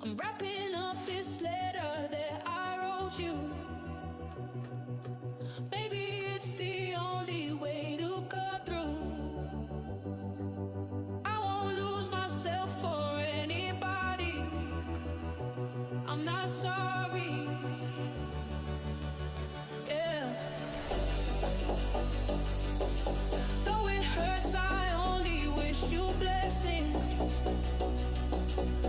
I'm wrapping up this letter that I wrote you. Maybe it's the only way to go through. I won't lose myself for anybody. I'm not sorry. Yeah. Though it hurts, I only wish you blessings.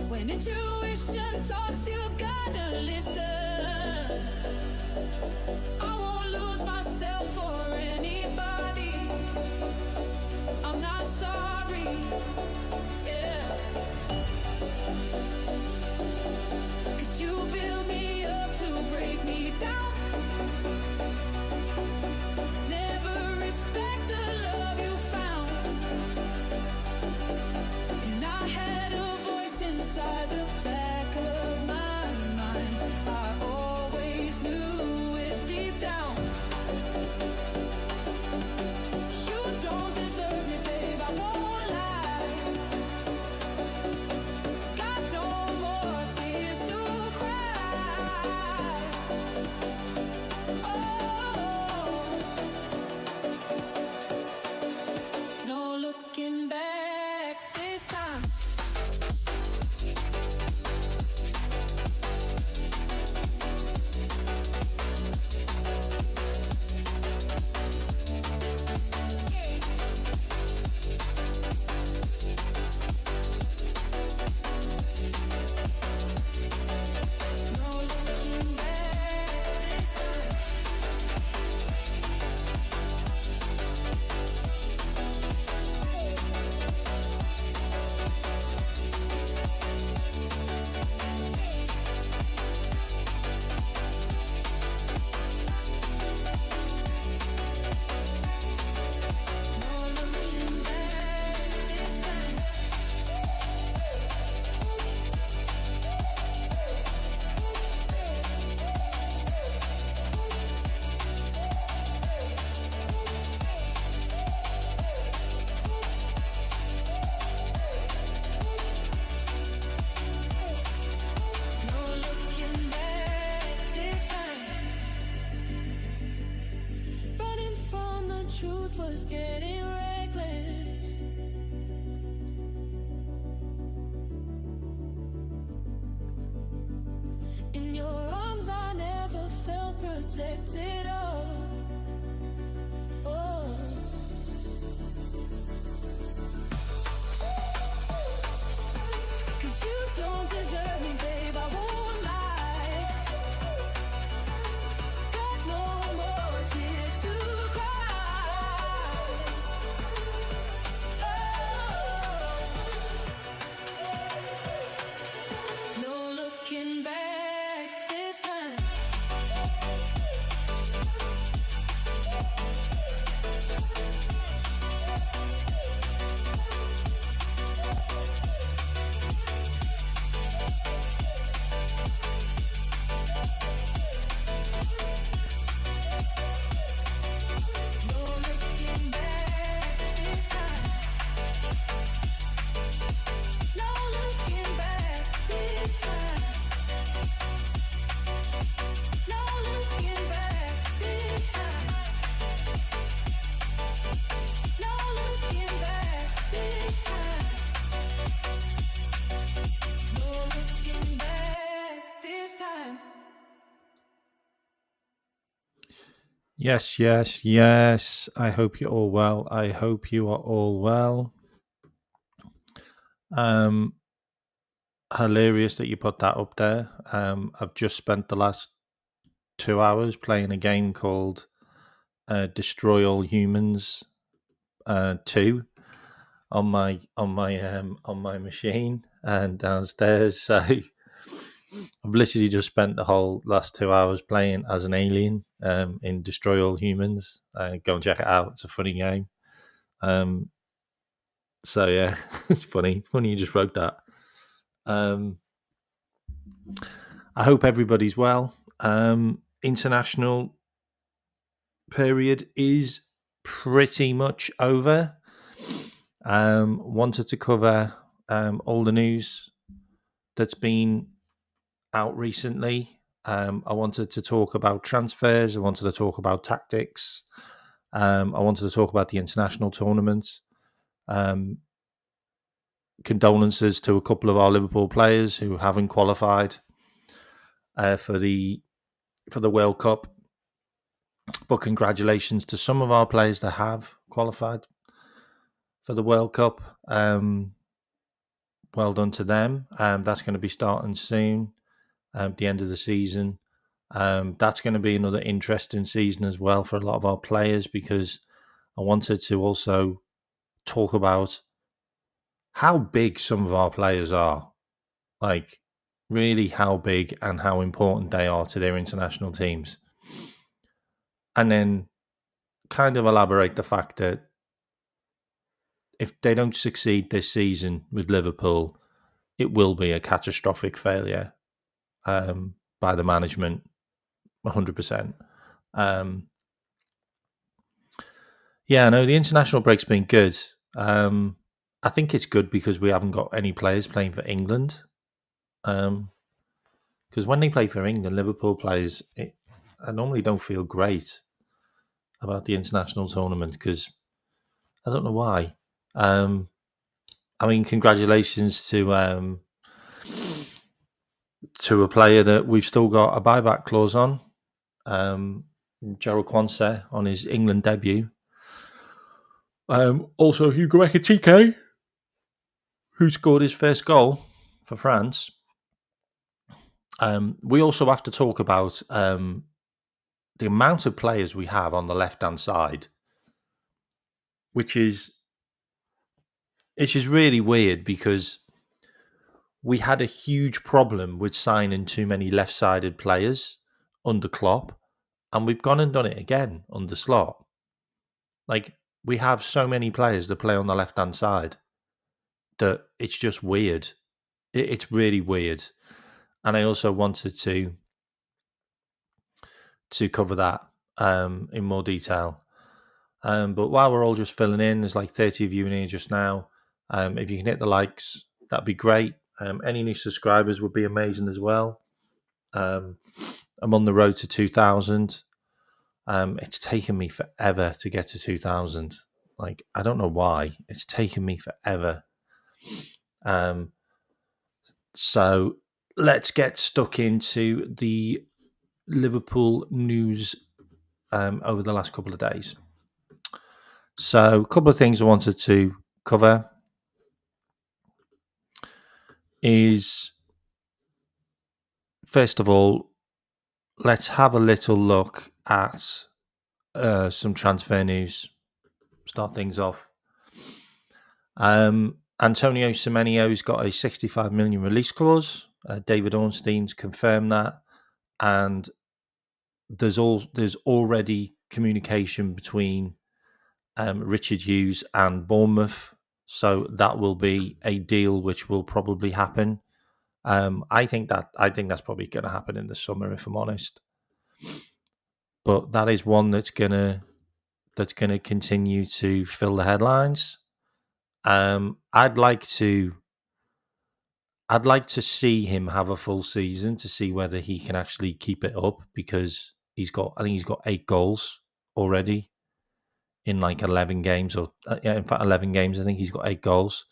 When intuition talks, you gotta listen. I won't lose myself for anybody. I'm not sorry. Yeah. 'Cause you build me up to break me down. Never respect the love you found. And I had a voice inside the back of my mind. I always knew it deep down. You don't deserve me, babe, I won't lie. Got no more tears to cry. Oh, no looking back this time. No looking back this time. No looking back this time. No looking back this time. Running from the truth was getting reckless. In your arms I never felt protected. Oh. 'Cause you don't deserve me, babe, I won't lie. Got no more tears to cry. Oh. No looking back this time. No looking back this time. No looking back this time. No looking back this time. No looking back this time. No looking back this time. Yes, yes, yes. I hope you're all well. I hope you are all well. Hilarious that you put that up there. I've just spent the last 2 hours playing a game called Destroy All Humans 2 on my machine and downstairs. So I've literally just spent the whole last 2 hours playing as an alien in Destroy All Humans. Go and check it out. It's a funny game. So yeah, it's funny. Funny you just wrote that. I hope everybody's well. International period is pretty much over. Wanted to cover all the news that's been out recently. I wanted to talk about transfers. I wanted to talk about tactics. I wanted to talk about the international tournaments. Condolences to a couple of our Liverpool players who haven't qualified for the World Cup. But congratulations to some of our players that have qualified for the World Cup. Well done to them. That's going to be starting soon, at the end of the season. That's going to be another interesting season as well for a lot of our players, because I wanted to also talk about how big some of our players are. Like, really how big and how important they are to their international teams. And then kind of elaborate the fact that if they don't succeed this season with Liverpool, it will be a catastrophic failure by the management, 100%. Yeah, no, the international break's been good. I think it's good because we haven't got any players playing for England. Because when they play for England, Liverpool players, I normally don't feel great about the international tournament because I don't know why. I mean, congratulations to a player that we've still got a buyback clause on, Gerald Quansah on his England debut. Also, Hugo Ekitike, who scored his first goal for France. We also have to talk about the amount of players we have on the left-hand side, which is really weird because we had a huge problem with signing too many left-sided players under Klopp, and we've gone and done it again under Slot. Like, we have so many players that play on the left-hand side that it's just weird. It's really weird. And I also wanted to cover that in more detail. But while we're all just filling in, there's like 30 of you in here just now. If you can hit the likes, that'd be great. Any new subscribers would be amazing as well. I'm on the road to 2,000. It's taken me forever to get to 2,000. Like, I don't know why. It's taken me forever. So let's get stuck into the Liverpool news over the last couple of days. So a couple of things I wanted to cover is, first of all, let's have a little look at some transfer news. Start things off. Antonio Semenyo's got a 65 million release clause. David Ornstein's confirmed that, and there's already communication between Richard Hughes and Bournemouth, so that will be a deal which will probably happen. I think that's probably going to happen in the summer, if I'm honest. But that is one that's gonna continue to fill the headlines. I'd like to see him have a full season to see whether he can actually keep it up, because I think he's got 8 goals already in like 11 games, or in fact 11 games. I think he's got 8 goals.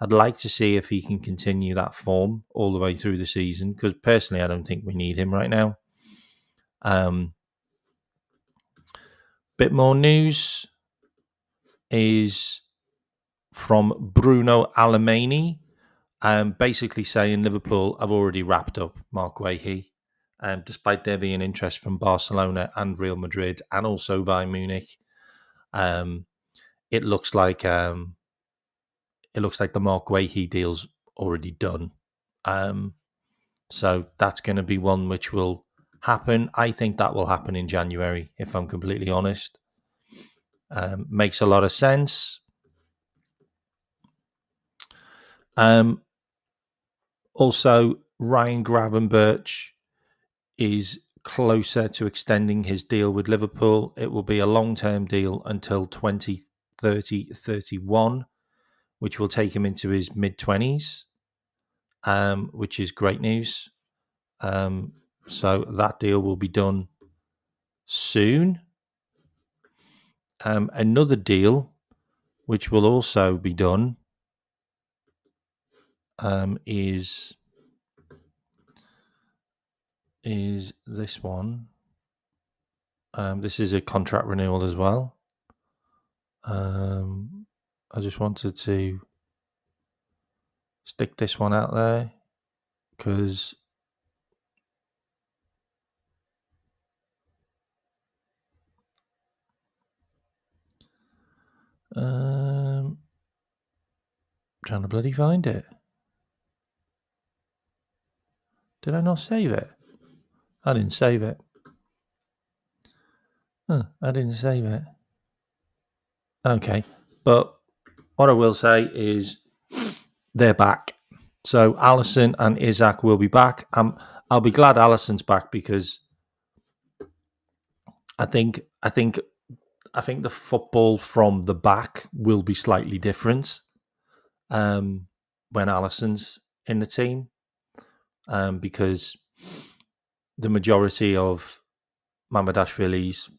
I'd like to see if he can continue that form all the way through the season, because personally I don't think we need him right now. Bit more news is from Bruno Alemany, basically saying Liverpool have already wrapped up Mark Guehi, despite there being interest from Barcelona and Real Madrid and also Bayern Munich. It looks like the Mark Guehi deal's already done. So that's going to be one which will happen. I think that will happen in January, if I'm completely honest. Makes a lot of sense. Also, Ryan Gravenberch is closer to extending his deal with Liverpool. It will be a long-term deal until 2030-31, which will take him into his mid-20s, which is great news. So that deal will be done soon. Another deal which will also be done is this one. This is a contract renewal as well. I just wanted to stick this one out there because trying to bloody find it. Did I not save it? I didn't save it. I didn't save it. Okay, but what I will say is they're back. So Allison and Isaac will be back. I'll be glad Allison's back because I think the football from the back will be slightly different when Allison's in the team, because the majority of Mamadashvili's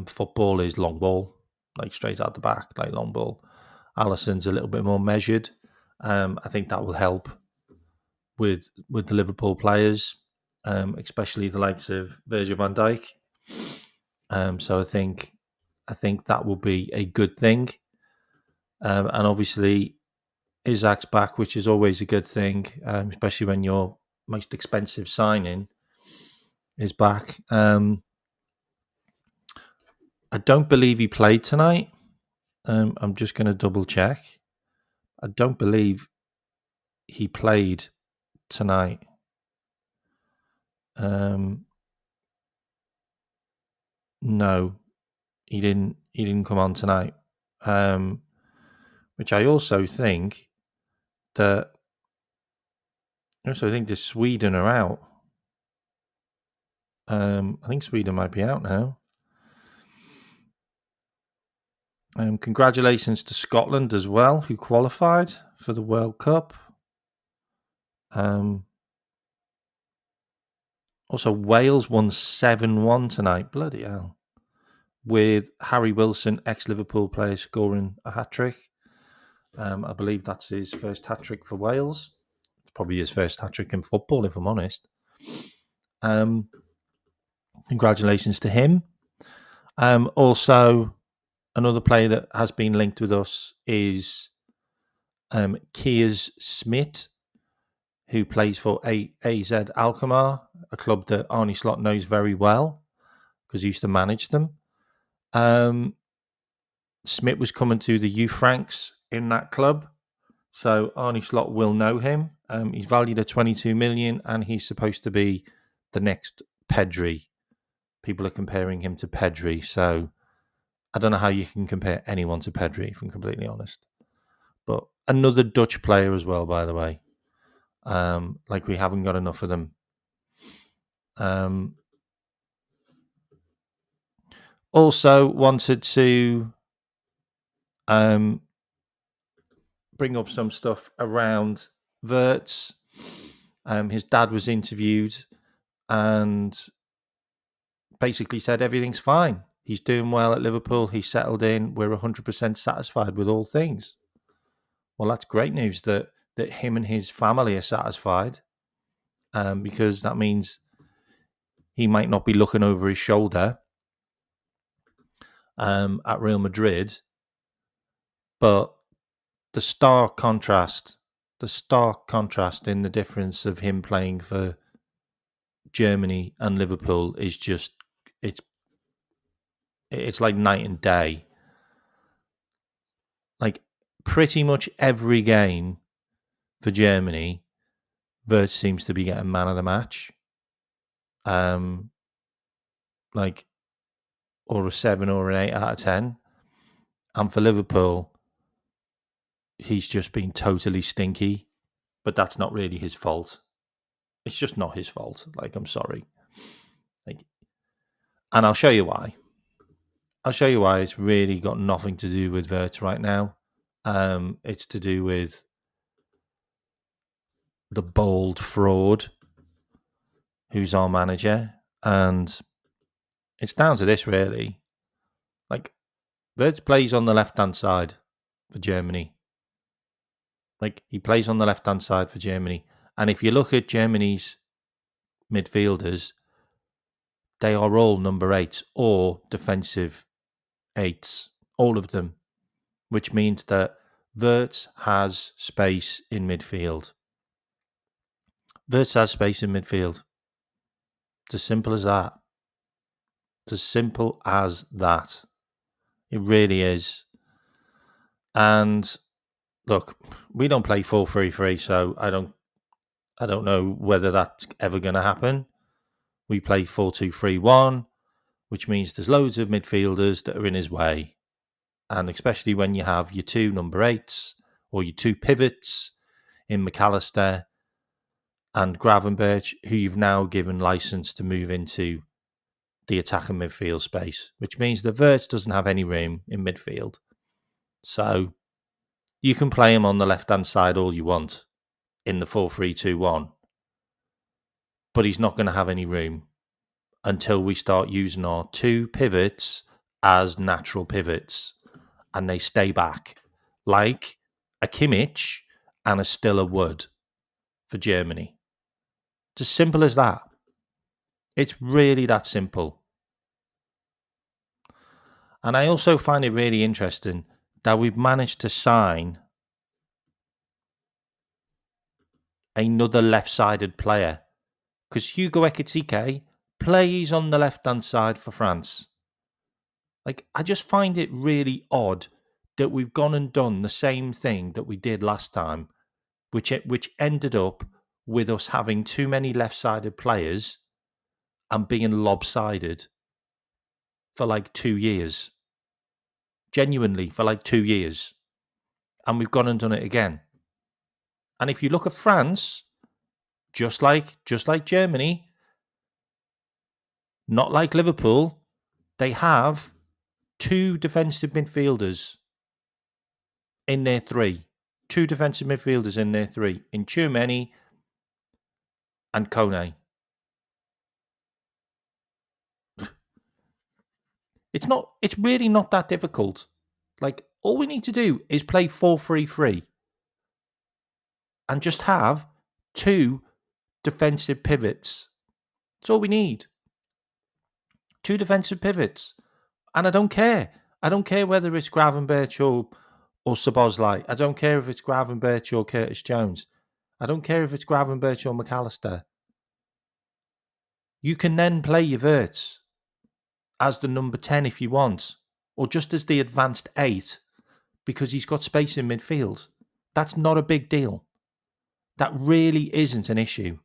football is long ball, like straight out the back, like long ball. Allison's a little bit more measured. I think that will help with the Liverpool players, especially the likes of Virgil van Dijk. So I think that will be a good thing. And obviously Isaac's back, which is always a good thing, especially when your most expensive signing is back. I don't believe he played tonight. I'm just going to double check. I don't believe he played tonight. No, he didn't. He didn't come on tonight. Which I also think that. I also think that Sweden are out. I think Sweden might be out now. Congratulations to Scotland as well, who qualified for the World Cup. Also, Wales won 7-1 tonight. Bloody hell. With Harry Wilson, ex-Liverpool player, scoring a hat-trick. I believe that's his first hat-trick for Wales. It's probably his first hat-trick in football, if I'm honest. Congratulations to him. Also, another player that has been linked with us is Kiers Smith, who plays for AZ Alkmaar, a club that Arne Slot knows very well because he used to manage them. Smith was coming to the youth ranks in that club, so Arne Slot will know him. He's valued at 22 million, and he's supposed to be the next Pedri. People are comparing him to Pedri, so I don't know how you can compare anyone to Pedri, if I'm completely honest. But another Dutch player as well, by the way. Like we haven't got enough of them. Also wanted to bring up some stuff around Wirtz. His dad was interviewed and basically said everything's fine. He's doing well at Liverpool. He's settled in. We're 100% satisfied with all things. Well, that's great news that him and his family are satisfied, because that means he might not be looking over his shoulder at Real Madrid. But the stark contrast in the difference of him playing for Germany and Liverpool is just it's like night and day. Like pretty much every game for Germany, Wirtz seems to be getting man of the match. Like or a 7 or an 8 out of 10. And for Liverpool, he's just been totally stinky. But that's not really his fault. It's just not his fault. Like, I'm sorry. And I'll show you why. It's really got nothing to do with Wirtz right now. It's to do with the bold fraud who's our manager, and it's down to this really. Like, Wirtz plays on the left-hand side for Germany. Like, he plays on the left-hand side for Germany. And if you look at Germany's midfielders, they are all number 8s or defensive 8s, all of them, which means that Wirtz has space in midfield. Wirtz has space in midfield. It's as simple as that. It's as simple as that. It really is. And look, we don't play 4-3-3, so I don't know whether that's ever going to happen. We play 4-2-3-1, which means there's loads of midfielders that are in his way. And especially when you have your 2 number 8s or your 2 pivots in McAllister and Gravenberch, who you've now given license to move into the attacking midfield space, which means that Wirtz doesn't have any room in midfield. So you can play him on the left-hand side all you want in the 4-3-2-1, but he's not going to have any room until we start using our 2 pivots as natural pivots, and they stay back, like a Kimmich and a Stiller Wood for Germany. It's as simple as that. It's really that simple. And I also find it really interesting that we've managed to sign another left-sided player, because Hugo Ekitike plays on the left-hand side for France. Like, I just find it really odd that we've gone and done the same thing that we did last time, which ended up with us having too many left-sided players and being lopsided for like 2 years. Genuinely, for like 2 years. And we've gone and done it again. And if you look at France, just like Germany, not like Liverpool, they have 2 defensive midfielders in their 3. 2 defensive midfielders in their 3, in Tchouameni and Kone. It's really not that difficult. Like, all we need to do is play 4-3-3 and just have 2 defensive pivots. That's all we need. 2 defensive pivots. And I don't care. I don't care whether it's Gravenberch or Szoboszlai. I don't care if it's Gravenberch or Curtis Jones. I don't care if it's Gravenberch or McAllister. You can then play your Wirtz as the number 10 if you want, or just as the advanced 8, because he's got space in midfield. That's not a big deal. That really isn't an issue.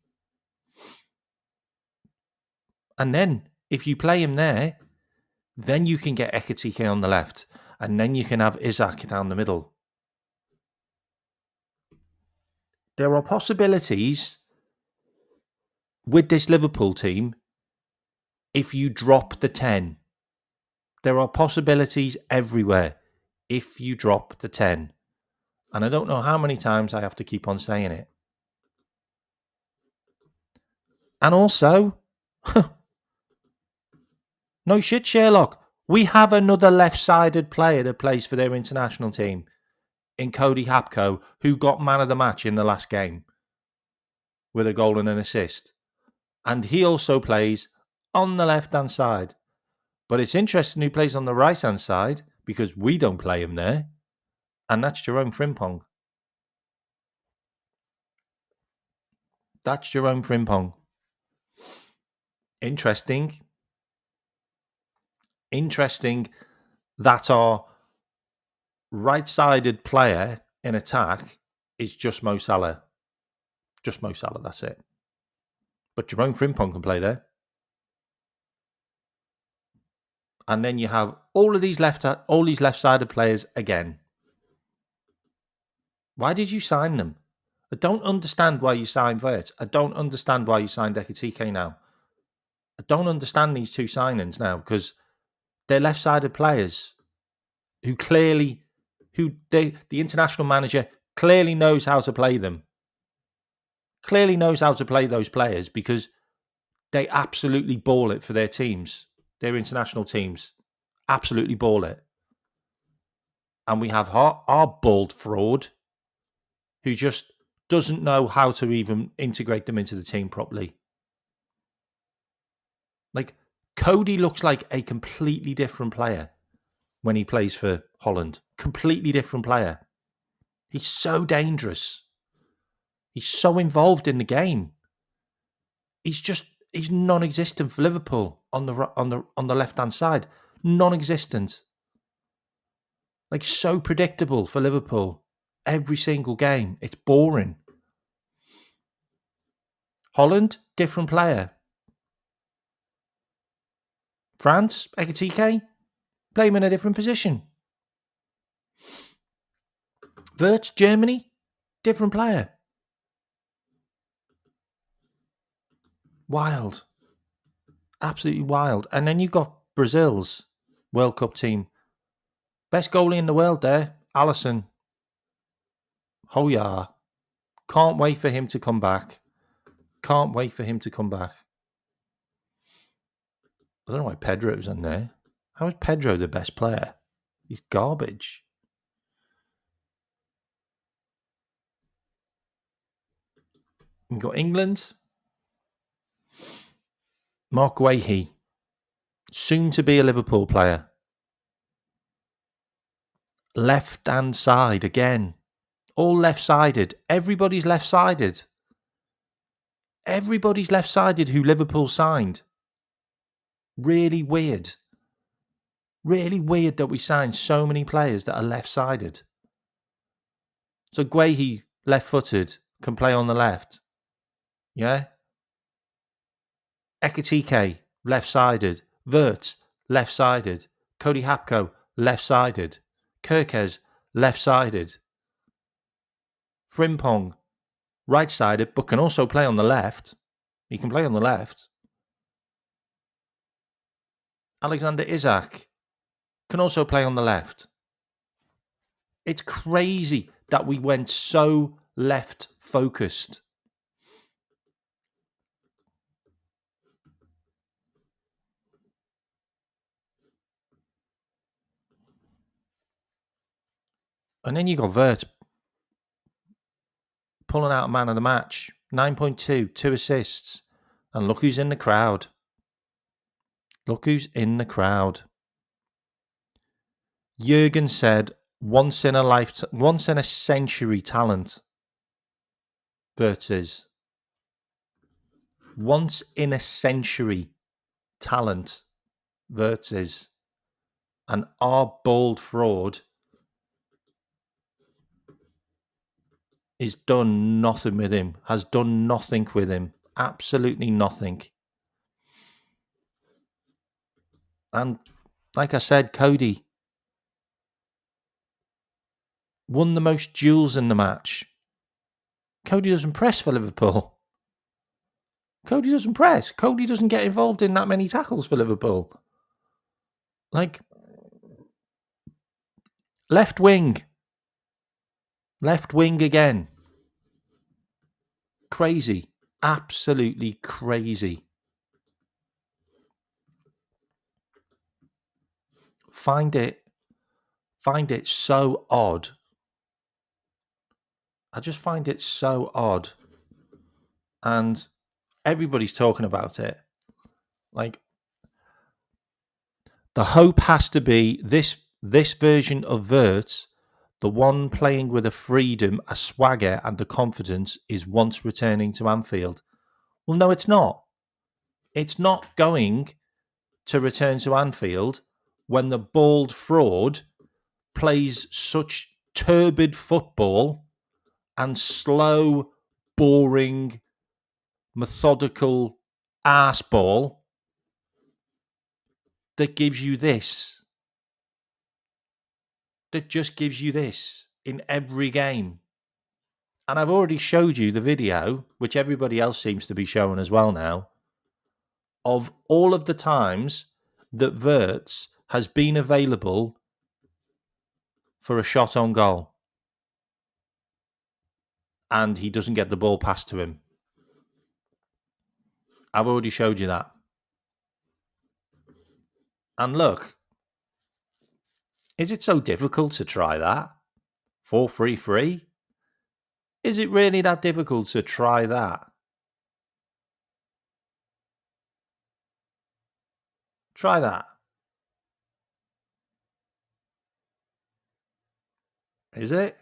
And then, if you play him there, then you can get Ekitike on the left, and then you can have Isaac down the middle. There are possibilities with this Liverpool team if you drop the 10. There are possibilities everywhere if you drop the 10. And I don't know how many times I have to keep on saying it. And also, no shit, Sherlock, we have another left-sided player that plays for their international team in Cody Hapko, who got man of the match in the last game with a goal and an assist. And he also plays on the left-hand side. But it's interesting who plays on the right-hand side, because we don't play him there. And that's Jerome Frimpong. That's Jerome Frimpong. Interesting that our right-sided player in attack is just Mo Salah. Just Mo Salah, that's it. But Jerome Frimpong can play there. And then you have all these left-sided players again. Why did you sign them? I don't understand why you signed Wirtz. I don't understand why you signed Ekitike now. I don't understand these 2 signings now, because they're left-sided players who the international manager clearly knows how to play them. Clearly knows how to play those players, because They absolutely ball it for their teams, their international teams. Absolutely ball it. And we have our bald fraud who just doesn't know how to even integrate them into the team properly. Like, Cody looks like a completely different player when he plays for Holland. Completely different player. He's so dangerous. He's so involved in the game. He's non-existent for Liverpool on the left-hand side. Non-existent. Like, so predictable for Liverpool. Every single game. It's boring. Holland, different player. France, Ekatike, play him in a different position. Wirtz, Germany, different player. Wild. Absolutely wild. And then you've got Brazil's World Cup team. Best goalie in the world there, Alisson. Oh yeah. Can't wait for him to come back. Can't wait for him to come back. I don't know why Pedro's in there. How is Pedro the best player? He's garbage. We've got England. Mark Guehi. Soon to be a Liverpool player. Left-hand side again. All left-sided. Everybody's left-sided. Everybody's left-sided who Liverpool signed. Really weird. Really weird that we signed so many players that are left-sided. So Guehi, left-footed, can play on the left. Yeah? Ekatike, left-sided. Wirtz, left-sided. Cody Hapko, left-sided. Kirkes, left-sided. Frimpong, right-sided, but can also play on the left. He can play on the left. Alexander Isak can also play on the left. It's crazy that we went so left-focused. And then you got Wirtz pulling out man of the match. 9.2, 2 assists. And look who's in the crowd. Look who's in the crowd. Jurgen said, once in a century talent. Wirtz is. Once in a century talent. Wirtz is. And our bold fraud is done nothing with him. Has done nothing with him. Absolutely nothing. And like I said, Cody won the most duels in the match. Cody doesn't press for Liverpool. Cody doesn't press. Cody doesn't get involved in that many tackles for Liverpool. Like, left wing. Left wing again. Crazy. Absolutely crazy. Find it so odd. I just find it so odd. And everybody's talking about it. Like, the hope has to be this version of Wirtz, the one playing with a freedom, a swagger, and a confidence, is once returning to Anfield. Well, no, it's not. It's not going to return to Anfield when the bald fraud plays such turbid football and slow, boring, methodical arseball that gives you this. That just gives you this in every game. And I've already showed you the video, which everybody else seems to be showing as well now, of all of the times that Wirtz has been available for a shot on goal. And he doesn't get the ball passed to him. I've already showed you that. And look, is it so difficult to try that? 4-3-3? Is it really that difficult to try that? Try that. Is it?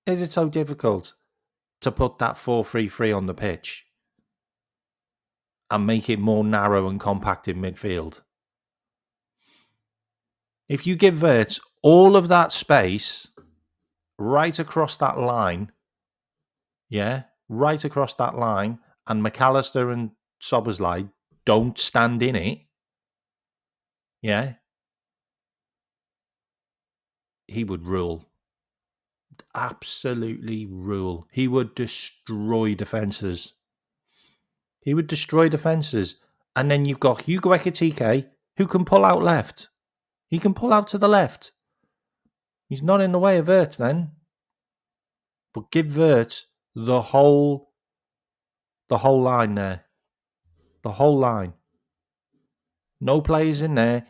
Is it so difficult to put that 4-3-3 on the pitch and make it more narrow and compact in midfield? If you give Wirtz all of that space right across that line, yeah, right across that line, and McAllister and Soberslide don't stand in it, yeah, he would rule. Absolutely rule. He would destroy defences. He would destroy defences. And then you've got Hugo Ekitike, who can pull out left. He can pull out to the left. He's not in the way of Wirtz then. But give Wirtz the whole line there. The whole line. No players in there.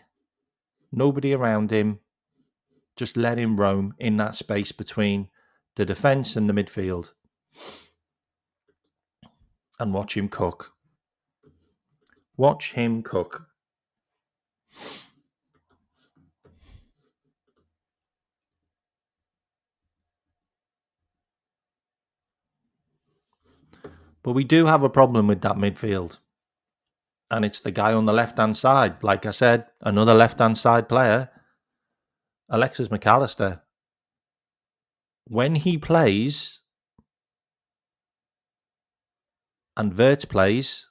Nobody around him. Just let him roam in that space between the defence and the midfield. And watch him cook. Watch him cook. But we do have a problem with that midfield. And it's the guy on the left-hand side. Like I said, another left-hand side player, Alexis McAllister. When he plays and Wirtz plays,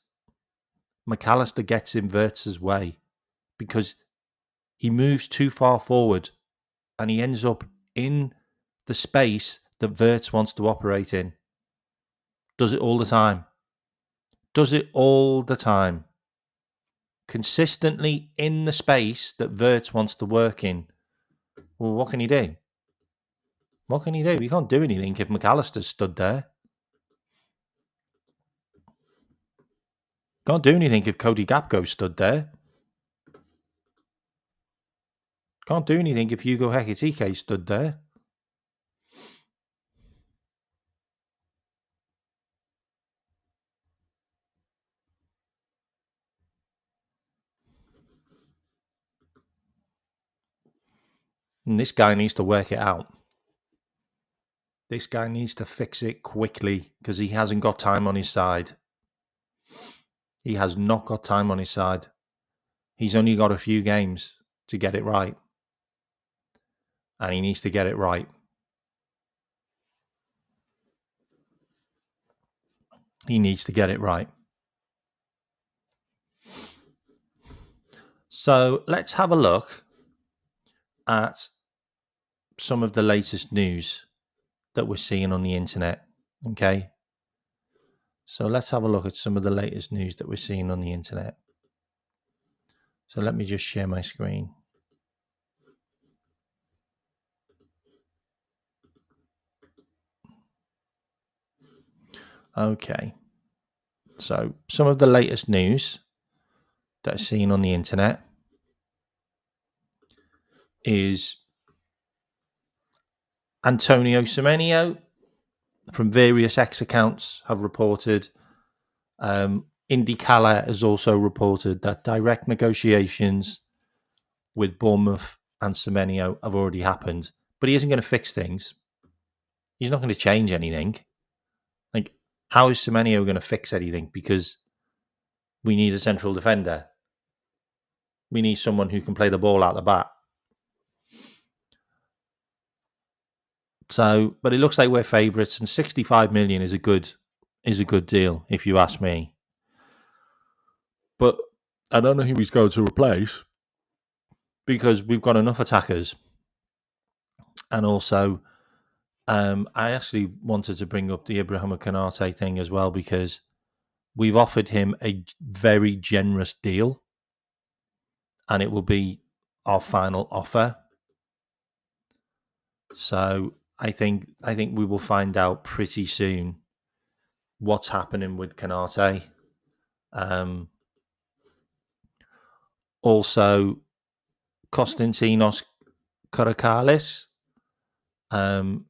McAllister gets in Wirtz's way because he moves too far forward and he ends up in the space that Wirtz wants to operate in. Does it all the time. Does it all the time. Consistently in the space that Wirtz wants to work in. Well, what can he do? What can he do? He can't do anything if McAllister's stood there. Can't do anything if Cody Gapco stood there. Can't do anything if Hugo Ekitike stood there. And this guy needs to work it out. This guy needs to fix it quickly because he hasn't got time on his side. He has not got time on his side. He's only got a few games to get it right. And he needs to get it right. He needs to get it right. So let's have a look at some of the latest news that we're seeing on the internet. Okay. So let's have a look at some of the latest news that we're seeing on the internet. So let me just share my screen. Okay. So some of the latest news that are seen on the internet is Antonio Semenyo from various X accounts have reported. IndyCala has also reported that direct negotiations with Bournemouth and Semenyo have already happened, but he isn't going to fix things. He's not going to change anything. Like, how is Semenyo going to fix anything? Because we need a central defender. We need someone who can play the ball out the back. So, but it looks like we're favourites, and 65 million is a good deal, if you ask me. But I don't know who he's going to replace because we've got enough attackers. And also, I actually wanted to bring up the Ibrahima Konate thing as well because we've offered him a very generous deal, and it will be our final offer. So I think we will find out pretty soon what's happening with Konate. Also, Konstantinos Karakalis.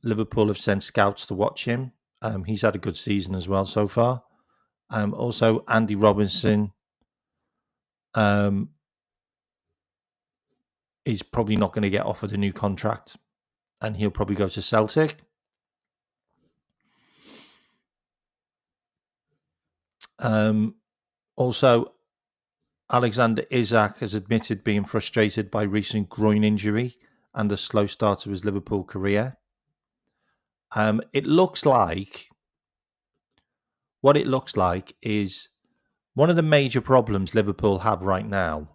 Liverpool have sent scouts to watch him. He's had a good season as well so far. Also, Andy Robinson is probably not going to get offered a new contract, and he'll probably go to Celtic. Also, Alexander Isak has admitted being frustrated by recent groin injury and a slow start to his Liverpool career. It looks like is one of the major problems Liverpool have right now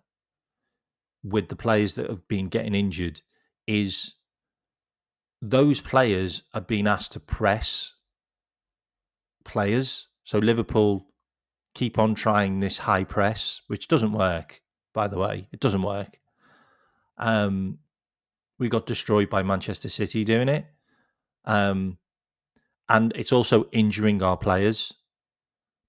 with the players that have been getting injured is those players are being asked to press players. So Liverpool keep on trying this high press, which doesn't work, by the way. It doesn't work. We got destroyed by Manchester City doing it. And it's also injuring our players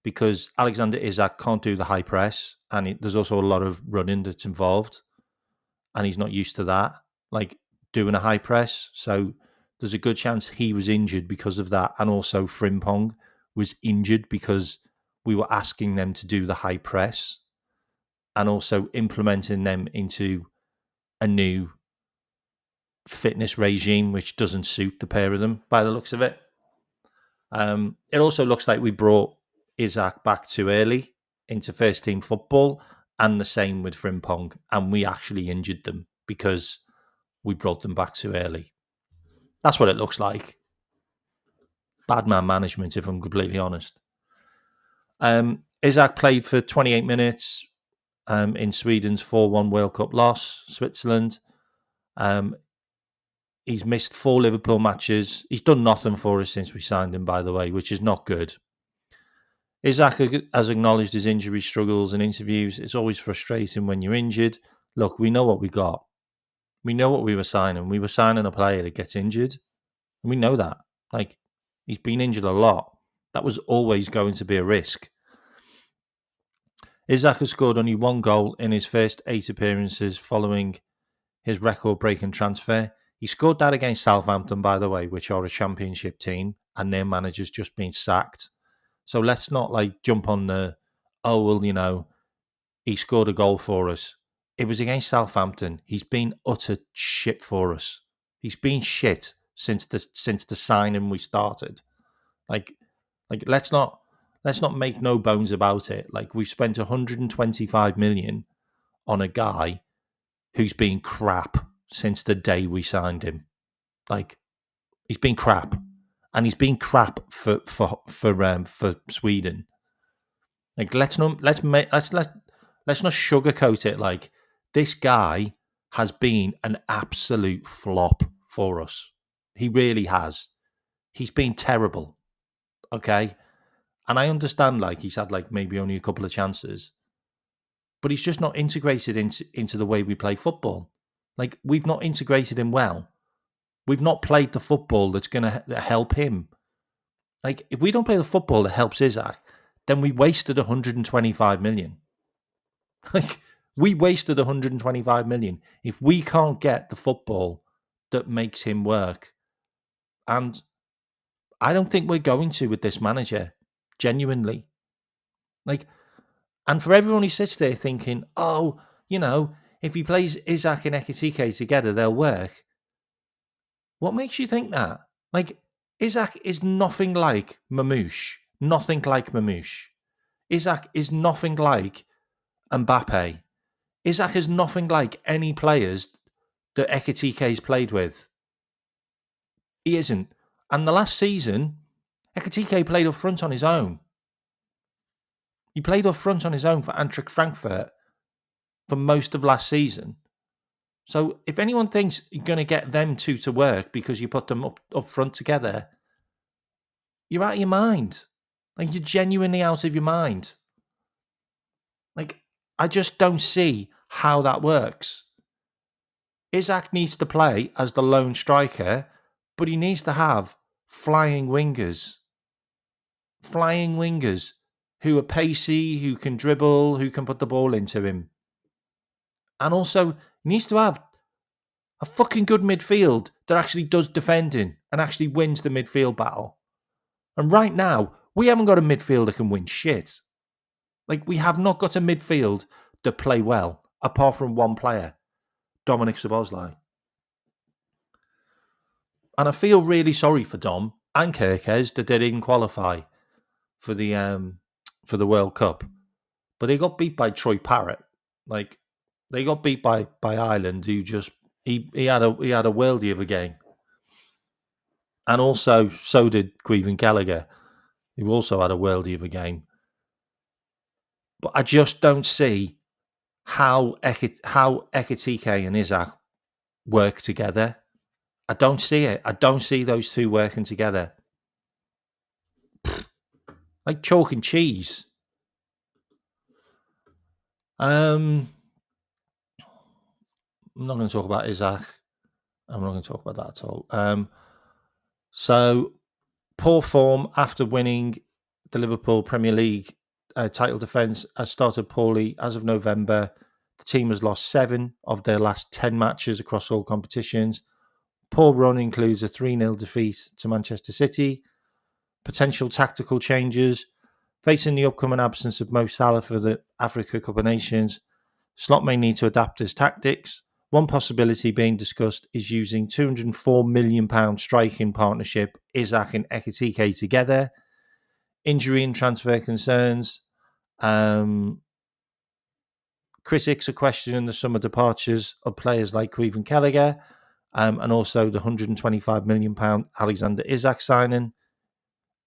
because Alexander Isak can't do the high press. And there's also a lot of running that's involved. And he's not used to that, like doing a high press. So there's a good chance he was injured because of that. And also Frimpong was injured because we were asking them to do the high press and also implementing them into a new fitness regime, which doesn't suit the pair of them by the looks of it. It also looks like we brought Isak back too early into first team football, and the same with Frimpong, and we actually injured them because we brought them back too early. That's what it looks like. Bad man management, if I'm completely honest. Isak played for 28 minutes in Sweden's 4-1 World Cup loss, Switzerland. He's missed 4 Liverpool matches. He's done nothing for us since we signed him, by the way, which is not good. Isak has acknowledged his injury struggles in interviews. It's always frustrating when you're injured. Look, we know what we got. We know what we were signing. We were signing a player that gets injured. And we know that. Like, he's been injured a lot. That was always going to be a risk. Isak has scored only 1 goal in his first 8 appearances following his record-breaking transfer. He scored that against Southampton, by the way, which are a championship team, and their manager's just been sacked. So let's not jump on the, he scored a goal for us. It was against Southampton. He's been utter shit for us. He's been shit since the signing we started. Like let's not make no bones about it. Like, we've spent 125 million on a guy who's been crap since the day we signed him. Like, he's been crap. And he's been crap for Sweden. Like, let's not sugarcoat it. Like, this guy has been an absolute flop for us. He really has. He's been terrible. Okay, and I understand he's had maybe only a couple of chances, but he's just not integrated into the way we play football. Like, we've not integrated him well. We've not played the football that's going to help him. Like, if we don't play the football that helps Isak, then we wasted 125 million. Like, we wasted 125 million if we can't get the football that makes him work. And I don't think we're going to with this manager, genuinely. Like, and for everyone who sits there thinking, if he plays Isak and Ekitike together, they'll work. What makes you think that? Like, Isak is nothing like Mamouche. Nothing like Mamouche. Isak is nothing like Mbappe. Isak is nothing like any players that Ekitike's played with. He isn't. And the last season, Ekitike played up front on his own. He played up front on his own for Eintracht Frankfurt for most of last season. So if anyone thinks you're going to get them two to work because you put them up front together, you're out of your mind. Like, you're genuinely out of your mind. Like, I just don't see how that works. Isak needs to play as the lone striker, but he needs to have flying wingers. Flying wingers who are pacey, who can dribble, who can put the ball into him. And also, he needs to have a fucking good midfield that actually does defending and actually wins the midfield battle. And right now, we haven't got a midfield that can win shit. Like, we have not got a midfield that play well, apart from one player, Dominic Szoboszlai. And I feel really sorry for Dom and Kirkes that they didn't qualify for the World Cup. But they got beat by Troy Parrott. Like, they got beat by Ireland, who just he had a worldie of a game. And also, so did Caoimhin Gallagher, who also had a worldie of a game. But I just don't see how Ekitike and Isaac work together. I don't see it. I don't see those two working together. Like chalk and cheese. I'm not going to talk about Isaac. I'm not going to talk about that at all. So, poor form after winning the Liverpool Premier League title defence has started poorly. As of November, the team has lost 7 of their last 10 matches across all competitions. Poor run includes a 3-0 defeat to Manchester City. Potential tactical changes. Facing the upcoming absence of Mo Salah for the Africa Cup of Nations, Slot may need to adapt his tactics. One possibility being discussed is using £204 million striking partnership, Isaac and Ekitike together. Injury and transfer concerns. Critics are questioning the summer departures of players like Caoimhin Gallagher and also the £125 million Alexander Isak signing.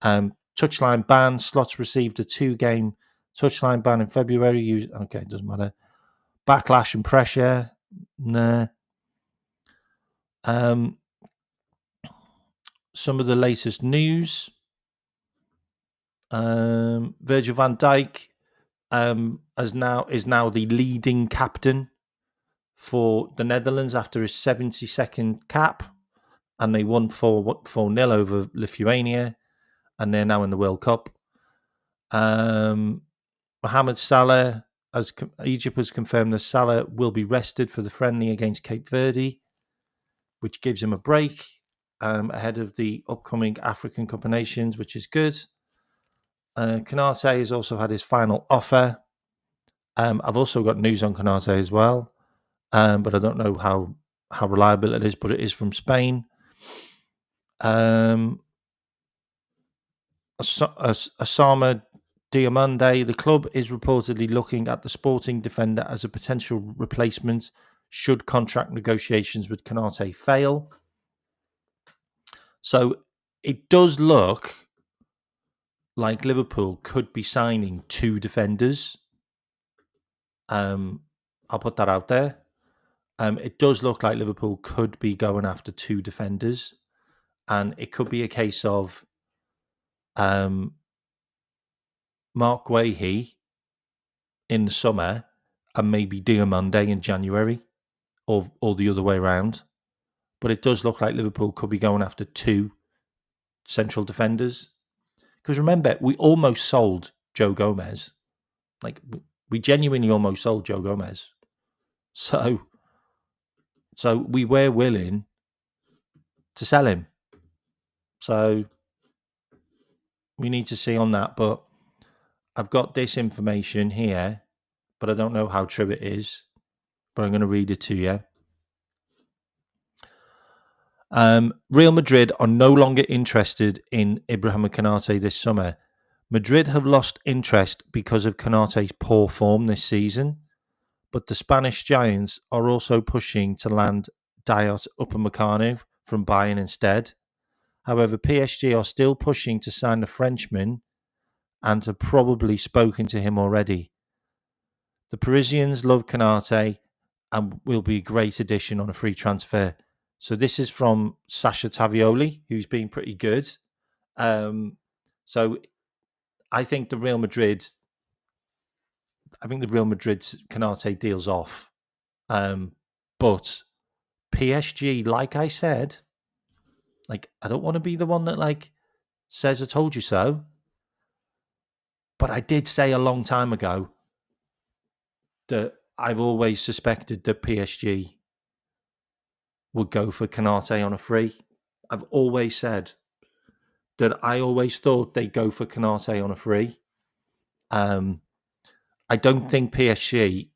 Touchline ban. Slots received a 2-game touchline ban in February. Okay, it doesn't matter. Backlash and pressure. Nah. Some of the latest news. Virgil van Dijk is now the leading captain for the Netherlands after his 72nd cap, and they won 4-0 over Lithuania, and they're now in the World Cup. Mohamed Salah, Egypt has confirmed that Salah will be rested for the friendly against Cape Verde, which gives him a break ahead of the upcoming African Cup of Nations, which is good. Konate has also had his final offer. I've also got news on Konate as well, but I don't know how reliable it is, but it is from Spain. Osama Diomande, the club is reportedly looking at the Sporting defender as a potential replacement should contract negotiations with Konate fail. So it does look like Liverpool could be signing 2 defenders. I'll put that out there. It does look like Liverpool could be going after 2 defenders, and it could be a case of Mark Guehi in the summer and maybe Diomande in January, or the other way around. But it does look like Liverpool could be going after 2 central defenders. Because remember, we almost sold Joe Gomez. Like, we genuinely almost sold Joe Gomez. So we were willing to sell him. So we need to see on that. But I've got this information here, but I don't know how true it is. But I'm going to read it to you. Real Madrid are no longer interested in Ibrahima Konate this summer. Madrid have lost interest because of Konate's poor form this season, but the Spanish giants are also pushing to land Dayot Upamecano from Bayern instead. However, PSG are still pushing to sign the Frenchman and have probably spoken to him already. The Parisians love Konate and will be a great addition on a free transfer. So this is from Sasha Tavioli, who's been pretty good. So I think the Real Madrid Konate deal's off. But PSG, like I said, like, I don't want to be the one that like says I told you so, But I did say a long time ago that I've always suspected that PSG would go for Canate on a free. I've always said that I always thought they'd go for Canate on a free. I don't think PSG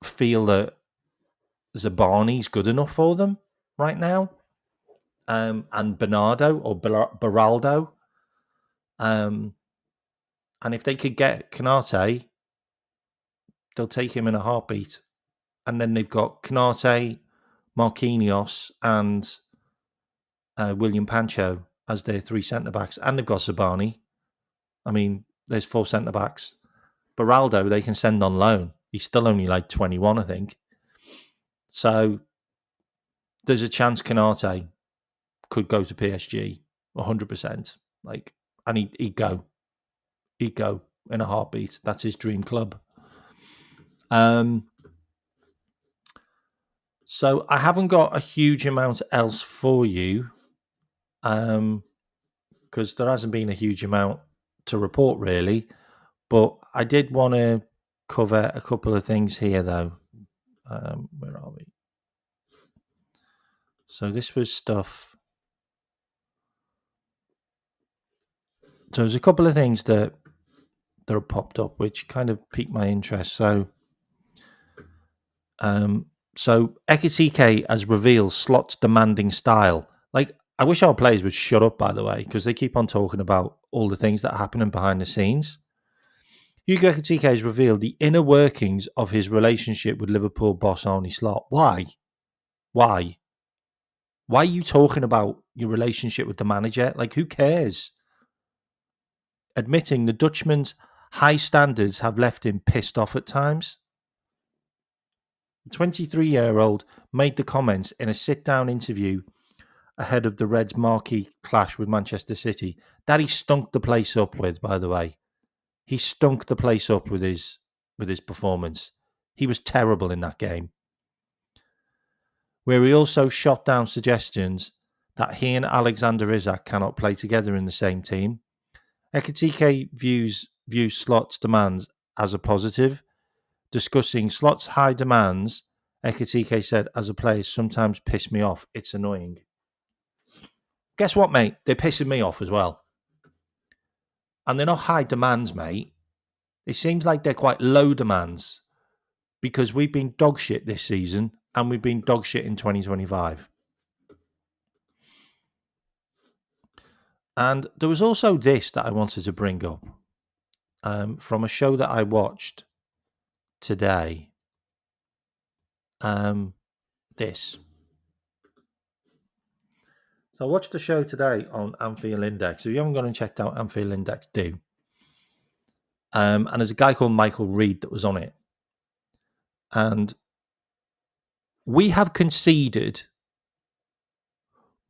feel that Zabani's good enough for them right now. And Bernardo or Beraldo. And if they could get Canate, they'll take him in a heartbeat. And then they've got Canate, Marquinhos, and William Pancho as their three centre-backs. And they've got Zabani. I mean, there's 4 centre-backs. Beraldo, they can send on loan. He's still only like 21, I think. So there's a chance Canate could go to PSG 100%. Like, and he'd go. He'd go in a heartbeat. That's his dream club. So I haven't got a huge amount else for you, because there hasn't been a huge amount to report really. But I did want to cover a couple of things here, though. Where are we? So this was stuff. So there's a couple of things that have popped up which kind of piqued my interest. So, Ekitike has revealed Slot's demanding style. Like, I wish our players would shut up, by the way, because they keep on talking about all the things that are happening behind the scenes. Hugo Ekitike has revealed the inner workings of his relationship with Liverpool boss Arne Slot. Why? Why are you talking about your relationship with the manager? Like, who cares? Admitting the Dutchman's high standards have left him pissed off at times. The 23-year-old made the comments in a sit-down interview ahead of the Reds' marquee clash with Manchester City that he stunk the place up with, by the way. He stunk the place up with his performance. He was terrible in that game. Where he also shot down suggestions that he and Alexander Isak cannot play together in the same team. Ekitike views Slot's demands as a positive. Discussing Slot's high demands, Ekitike said, as a player, sometimes piss me off. It's annoying. Guess what, mate? They're pissing me off as well. And they're not high demands, mate. It seems like they're quite low demands because we've been dog shit this season and we've been dog shit in 2025. And there was also this that I wanted to bring up from a show that I watched today. This. So I watched a show today on Anfield Index. If you haven't gone and checked out Anfield Index, do. And there's a guy called Michael Reed that was on it. And we have conceded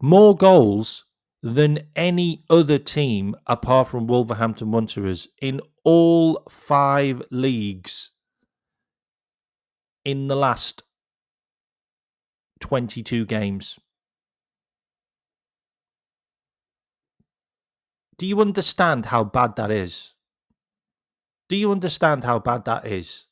more goals than any other team apart from Wolverhampton Wanderers in all 5 leagues in the last 22 games. Do you understand how bad that is? Do you understand how bad that is?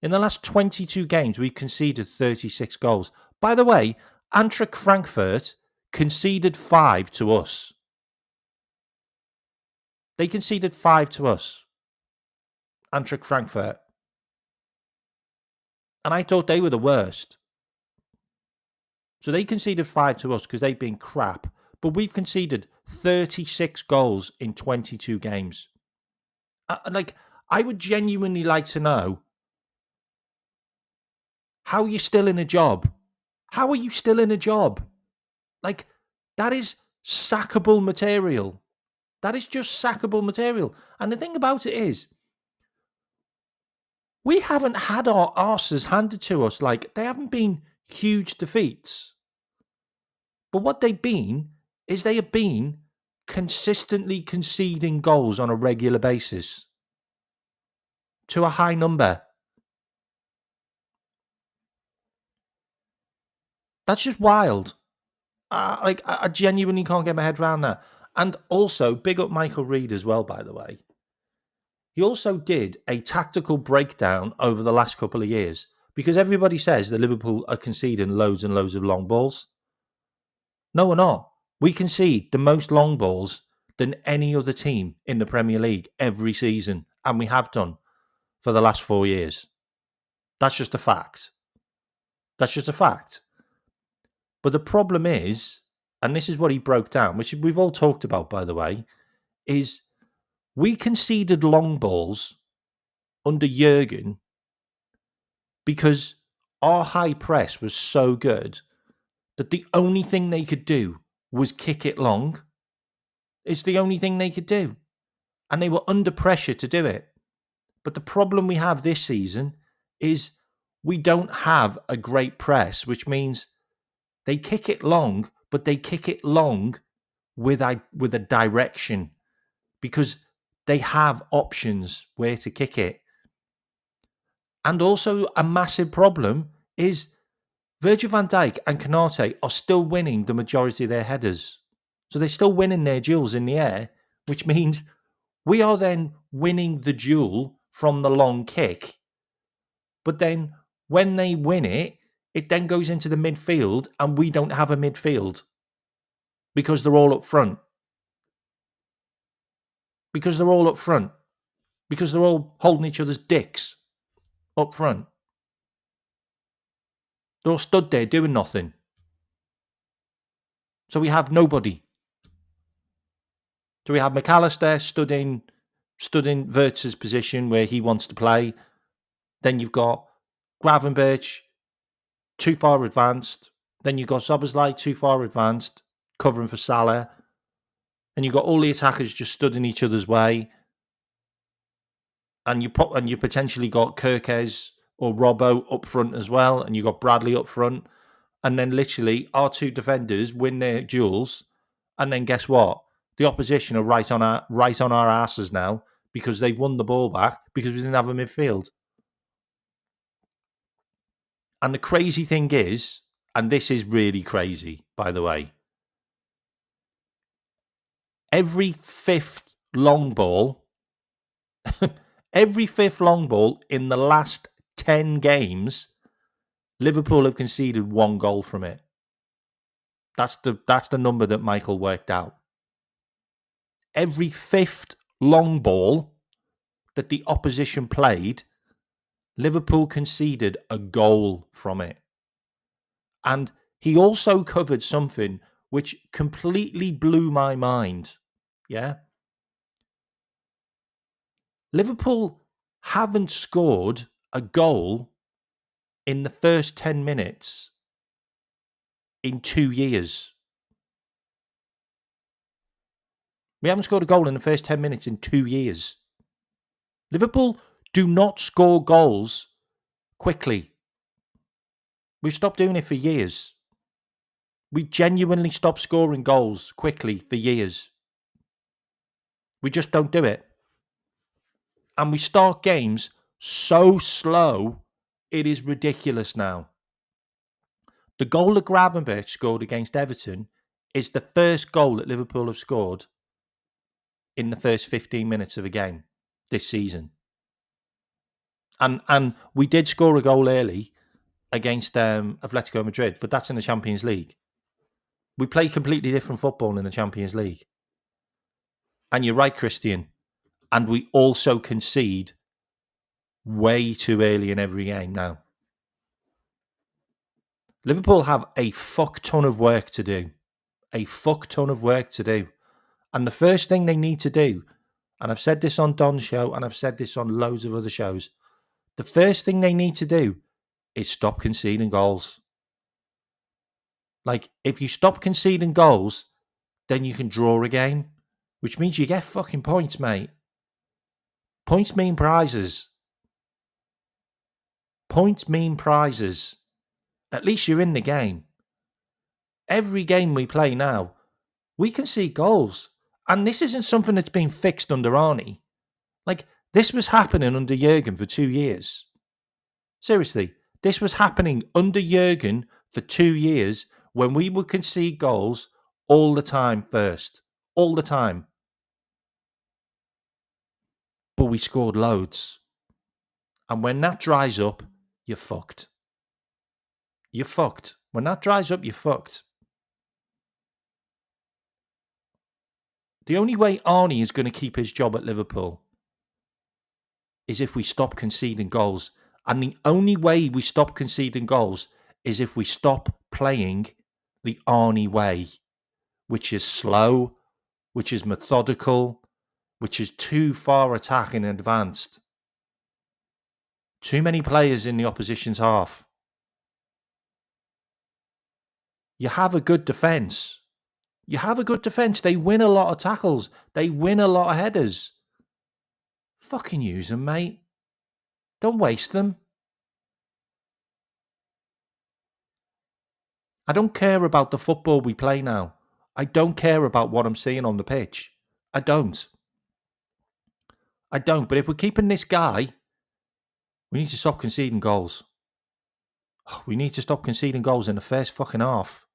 In the last 22 games, we've conceded 36 goals. By the way, Eintracht Frankfurt conceded 5 to us. They conceded 5 to us. Eintracht Frankfurt. And I thought they were the worst. So they conceded 5 to us because they've been crap. But we've conceded 36 goals in 22 games. I would genuinely like to know how you're still in a job. How are you still in a job? Like, that is sackable material. That is just sackable material. And the thing about it is, we haven't had our arses handed to us. Like, they haven't been huge defeats. But what they've been is they have been consistently conceding goals on a regular basis to a high number. That's just wild. I genuinely can't get my head around that. And also, big up Michael Reid as well, by the way. He also did a tactical breakdown over the last couple of years because everybody says that Liverpool are conceding loads and loads of long balls. No, we're not. We concede the most long balls than any other team in the Premier League every season, and we have done for the last 4 years. That's just a fact. That's just a fact. But the problem is, and this is what he broke down, which we've all talked about, by the way, is we conceded long balls under Jurgen because our high press was so good that the only thing they could do was kick it long. It's the only thing they could do. And they were under pressure to do it. But the problem we have this season is we don't have a great press, which means they kick it long, but they kick it long with a direction because they have options where to kick it. And also a massive problem is Virgil van Dijk and Konate are still winning the majority of their headers. So they're still winning their duels in the air, which means we are then winning the duel from the long kick. But then when they win it, it then goes into the midfield and we don't have a midfield because they're all up front. Because they're all up front. Because they're all holding each other's dicks up front. They're all stood there doing nothing. So we have nobody. So we have McAllister stood in Wirtz's position where he wants to play. Then you've got Gravenberch too far advanced. Then you've got Szoboszlai too far advanced, covering for Salah. And you've got all the attackers just stood in each other's way. And you potentially got Kirkes or Robbo up front as well. And you got Bradley up front. And then literally our two defenders win their duels. And then guess what? The opposition are right on our asses now because they've won the ball back because we didn't have a midfield. And the crazy thing is, and this is really crazy, by the way, every fifth long ball in the last 10 games, Liverpool have conceded 1 goal from it. That's the number that Michael worked out. Every fifth long ball that the opposition played, Liverpool conceded a goal from it. And he also covered something which completely blew my mind. Yeah. Liverpool haven't scored a goal in the first 10 minutes in 2 years. We haven't scored a goal in the first 10 minutes in 2 years. Liverpool do not score goals quickly. We've stopped doing it for years. We genuinely stopped scoring goals quickly for years. We just don't do it. And we start games so slow, it is ridiculous now. The goal that Gravenberch scored against Everton is the first goal that Liverpool have scored in the first 15 minutes of a game this season. And we did score a goal early against Atletico Madrid, but that's in the Champions League. We play completely different football in the Champions League. And you're right, Christian. And we also concede way too early in every game now. Liverpool have a fuck ton of work to do. A fuck ton of work to do. And the first thing they need to do, and I've said this on Don's show, and I've said this on loads of other shows, the first thing they need to do is stop conceding goals. Like, if you stop conceding goals, then you can draw a game, which means you get fucking points, mate. Points mean prizes. Points mean prizes. At least you're in the game. Every game we play now, we concede goals. And this isn't something that's been fixed under Arnie. Like, this was happening under Jurgen for 2 years. Seriously, this was happening under Jurgen for 2 years when we would concede goals all the time first. all the time. But we scored loads. And when that dries up, you're fucked. You're fucked. When that dries up, you're fucked. The only way Arnie is going to keep his job at Liverpool is if we stop conceding goals. And the only way we stop conceding goals is if we stop playing the Arnie way, which is slow, which is methodical, which is too far attacking and advanced. Too many players in the opposition's half. You have a good defence. You have a good defence. They win a lot of tackles. They win a lot of headers. Fucking use them, mate. Don't waste them. I don't care about the football we play now. I don't care about what I'm seeing on the pitch. I don't. But if we're keeping this guy, we need to stop conceding goals. We need to stop conceding goals in the first fucking half.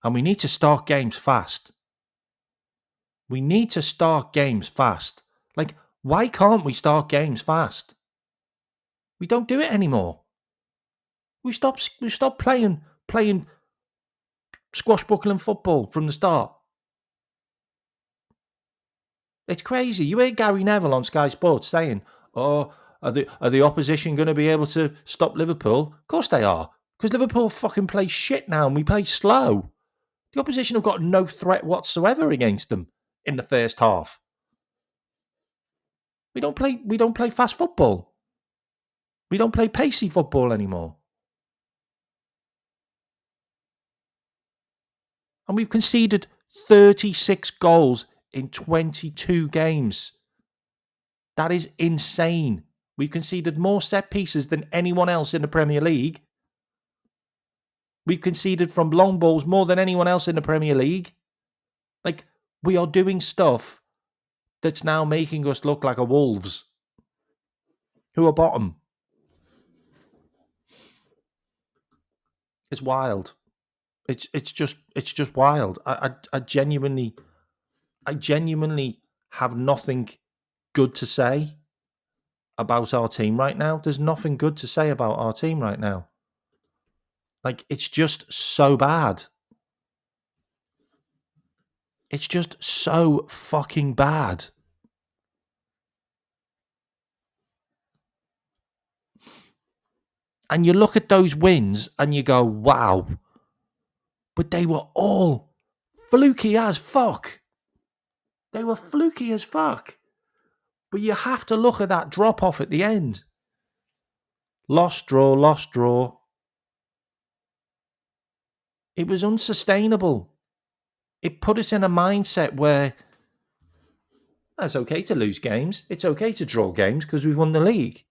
And we need to start games fast. We need to start games fast. Like, why can't we start games fast? We don't do it anymore. We stopped playing squashbuckling football from the start. It's crazy. You heard Gary Neville on Sky Sports saying, "Oh, are the opposition going to be able to stop Liverpool?" Of course they are, because Liverpool fucking play shit now and we play slow. The opposition have got no threat whatsoever against them in the first half. We don't play fast football. We don't play pacey football anymore. And we've conceded 36 goals in 22 games. That is insane. We've conceded more set pieces than anyone else in the Premier League. We've conceded from long balls more than anyone else in the Premier League. Like, we are doing stuff that's now making us look like a Wolves, who are bottom. It's wild. It's just wild. I genuinely have nothing good to say about our team right now. There's nothing good to say about our team right now. Like, it's just so bad. It's just so fucking bad. And you look at those wins and you go, wow. But they were all fluky as fuck. They were fluky as fuck. But you have to look at that drop off at the end. Lost, draw. It was unsustainable. It put us in a mindset where it's okay to lose games. It's okay to draw games because we won the league.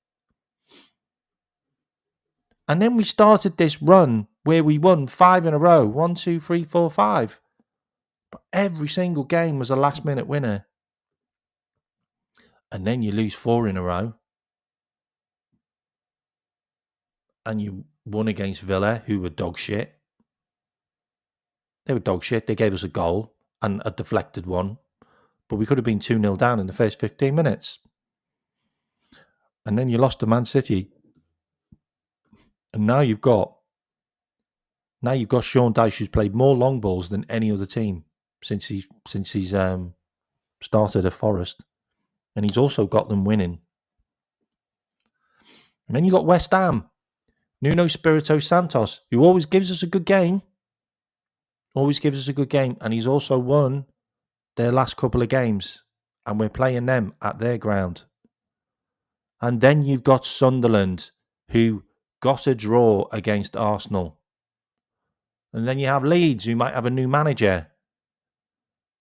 And then we started this run where we won 5 in a row. 1, 2, 3, 4, 5. But every single game was a last minute winner. And then you lose 4 in a row. And you won against Villa, who were dog shit. They were dog shit. They gave us a goal and a deflected one. But we could have been 2-0 down in the first 15 minutes. And then you lost to Man City. And now you've got Sean Dyche, who's played more long balls than any other team since he's started at Forest. And he's also got them winning. And then you got West Ham, Nuno Espirito Santos, who always gives us a good game. And he's also won their last couple of games. And we're playing them at their ground. And then you've got Sunderland, who got a draw against Arsenal. And then you have Leeds, who might have a new manager.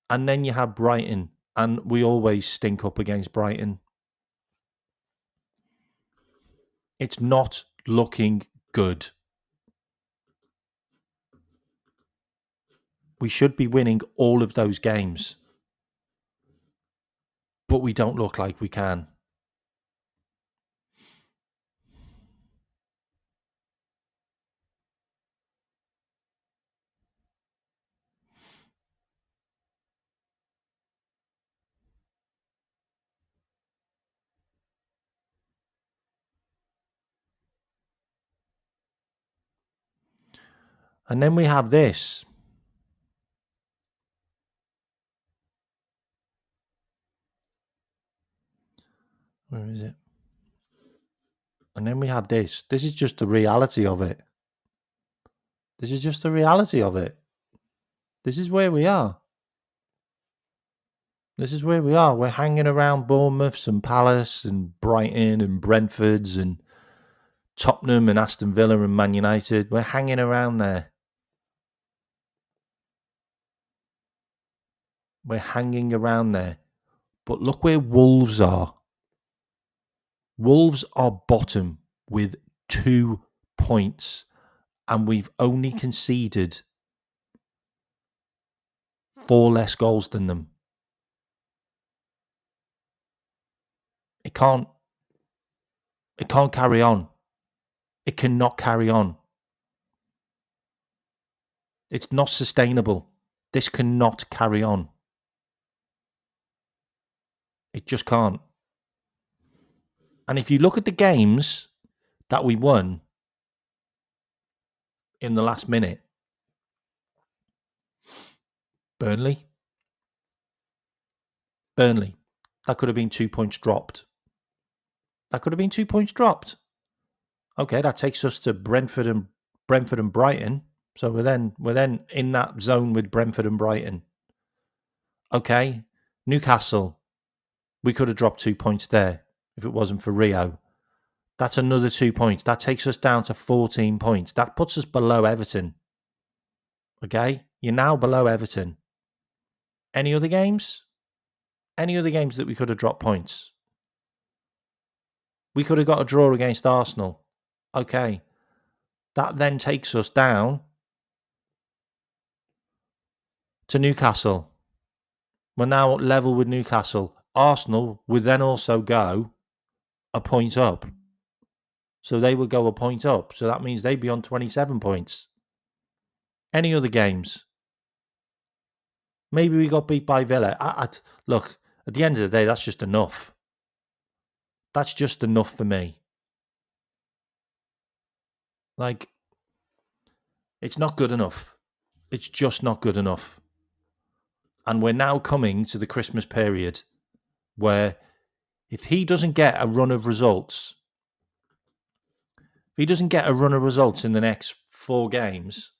And then you have Brighton. And we always stink up against Brighton. It's not looking good. We should be winning all of those games. But we don't look like we can. And then we have this. Where is it? And then we have this. This is just the reality of it. This is just the reality of it. This is where we are. This is where we are. We're hanging around Bournemouths and Palace and Brighton and Brentford's and Tottenham and Aston Villa and Man United. We're hanging around there. We're hanging around there. But look where Wolves are. Wolves are bottom with 2 points. And we've only conceded 4 less goals than them. It can't carry on. It cannot carry on. It's not sustainable. This cannot carry on. It just can't. And if you look at the games that we won in the last minute, Burnley, that could have been 2 points dropped. Okay, that takes us to Brentford and Brighton. So we're then in that zone with Brentford and Brighton. Okay, Newcastle, we could have dropped 2 points there if it wasn't for Rio. That's another 2 points. That takes us down to 14 points. That puts us below Everton. Okay, you're now below Everton. Any other games? Any other games that we could have dropped points? We could have got a draw against Arsenal. Okay. That then takes us down to Newcastle. We're now level with Newcastle. Arsenal would then also go a point up. So they would go a point up. So that means they'd be on 27 points. Any other games? Maybe we got beat by Villa. Look, at the end of the day, that's just enough. That's just enough for me. Like, it's not good enough. It's just not good enough. And we're now coming to the Christmas period where if he doesn't get a run of results, in the next 4 games,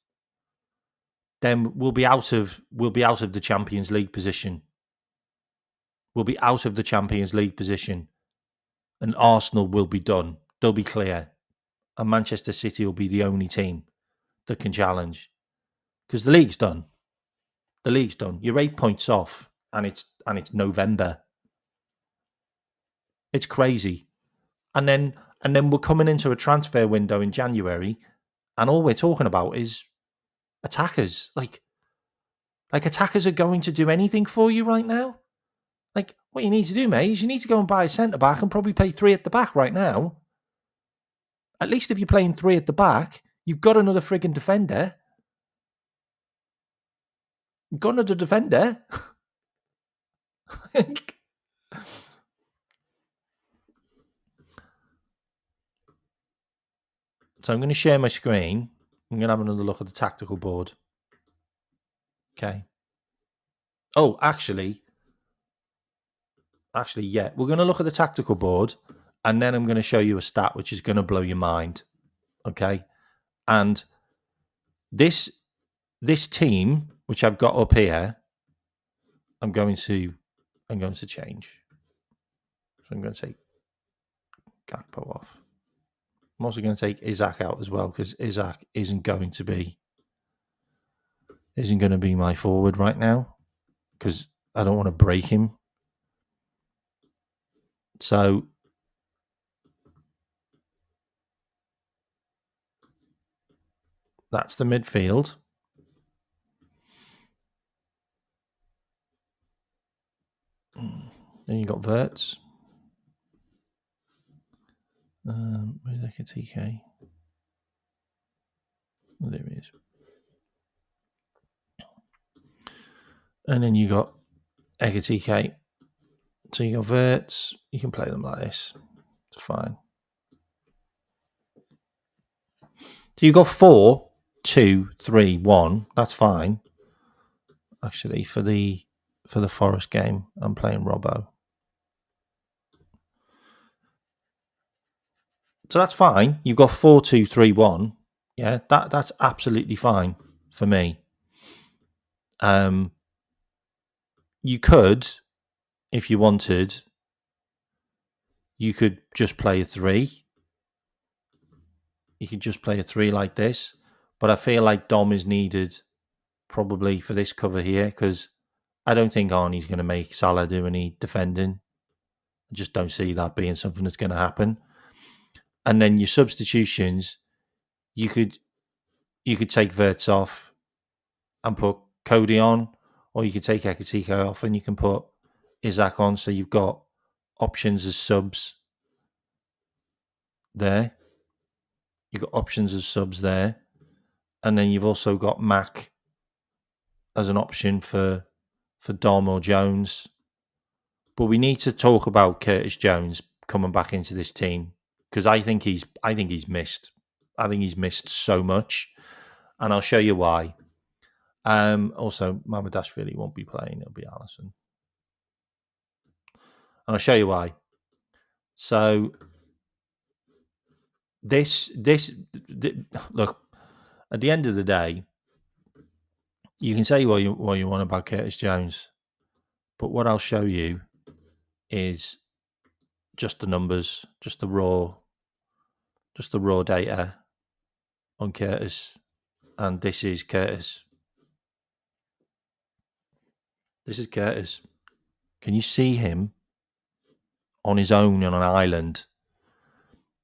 then we'll be out of the Champions League position. We'll be out of the Champions League position. And Arsenal will be done. They'll be clear. And Manchester City will be the only team that can challenge. Because the league's done. You're 8 points off and it's November. It's crazy. And then we're coming into a transfer window in January and all we're talking about is attackers. Like attackers are going to do anything for you right now? Like, what you need to do, mate, is you need to go and buy a centre-back and probably play 3 at the back right now. At least if you're playing 3 at the back, you've got another frigging defender. You've got another defender. So I'm going to share my screen. I'm going to have another look at the tactical board. Okay. Oh, actually, yeah. We're going to look at the tactical board and then I'm going to show you a stat which is going to blow your mind. Okay. And this team, which I've got up here, I'm going to change. So I'm going to take Gakpo off. I'm also going to take Isaac out as well because Isaac isn't going to be my forward right now because I don't want to break him. So that's the midfield. Then you got Verts. Where's Ekatike? Oh, there he is. And then you got Ekatike. So you got Verts. You can play them like this. It's fine. So you got 4 4-2-3-1. That's fine. Actually, for the Forest game, I'm playing Robbo. So that's fine. You've got 4-2-3-1. Yeah, that's absolutely fine for me. You could, if you wanted, you could just play a 3. You could just play a 3 like this. But I feel like Dom is needed probably for this cover here because I don't think Arnie's going to make Salah do any defending. I just don't see that being something that's going to happen. And then your substitutions, you could take Verts off and put Cody on, or you could take Ekatike off and you can put Isaac on. So you've got options as subs there. You've got options as subs there. And then you've also got Mac as an option for Dom or Jones. But we need to talk about Curtis Jones coming back into this team because I think he's missed. I think he's missed so much, and I'll show you why. Also, Mamadashvili won't be playing; it'll be Allison, and I'll show you why. So this look at the end of the day, you can say what you want about Curtis Jones, but what I'll show you is just the numbers, just the raw data on Curtis. And this is Curtis. This is Curtis. Can you see him on his own on an island?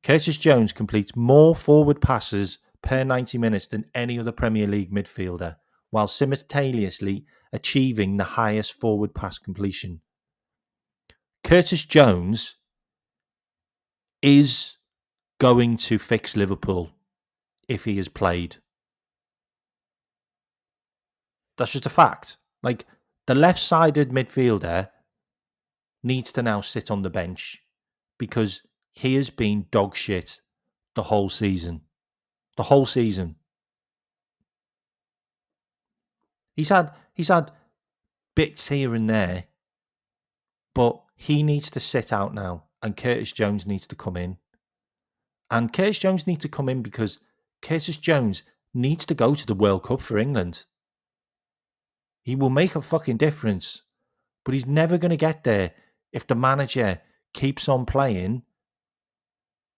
Curtis Jones completes more forward passes per 90 minutes than any other Premier League midfielder, while simultaneously achieving the highest forward pass completion. Curtis Jones is going to fix Liverpool if he is played. That's just a fact. Like, the left-sided midfielder needs to now sit on the bench because he has been dog shit the whole season. The whole season. He's had bits here and there, but he needs to sit out now and Curtis Jones needs to come in. And Curtis Jones needs to come in because Curtis Jones needs to go to the World Cup for England. He will make a fucking difference, but he's never going to get there if the manager keeps on playing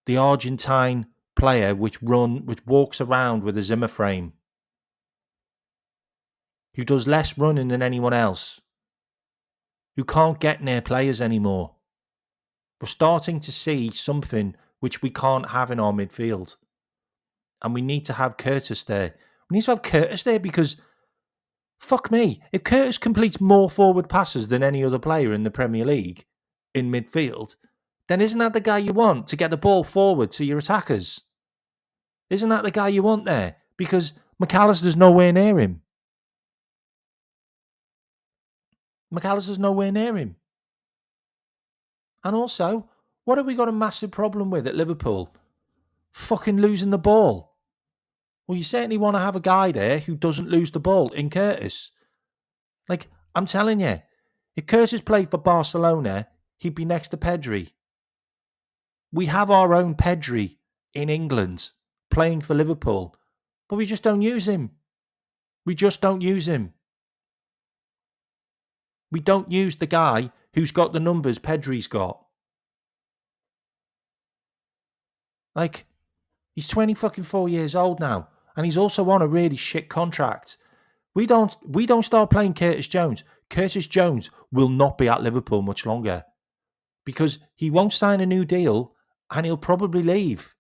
the Argentine player which walks around with a Zimmer frame, who does less running than anyone else, who can't get near players anymore. We're starting to see something which we can't have in our midfield. And we need to have Curtis there. We need to have Curtis there because, fuck me, if Curtis completes more forward passes than any other player in the Premier League in midfield, then isn't that the guy you want to get the ball forward to your attackers? Isn't that the guy you want there? Because McAllister's nowhere near him. McAllister's nowhere near him. And also, what have we got a massive problem with at Liverpool? Fucking losing the ball. Well, you certainly want to have a guy there who doesn't lose the ball in Curtis. Like, I'm telling you, if Curtis played for Barcelona, he'd be next to Pedri. We have our own Pedri in England playing for Liverpool, but we just don't use him. We just don't use him. We don't use the guy who's got the numbers Pedri's got. Like, he's 24 years old now, and he's also on a really shit contract. We don't start playing Curtis Jones. Curtis Jones will not be at Liverpool much longer because he won't sign a new deal and he'll probably leave.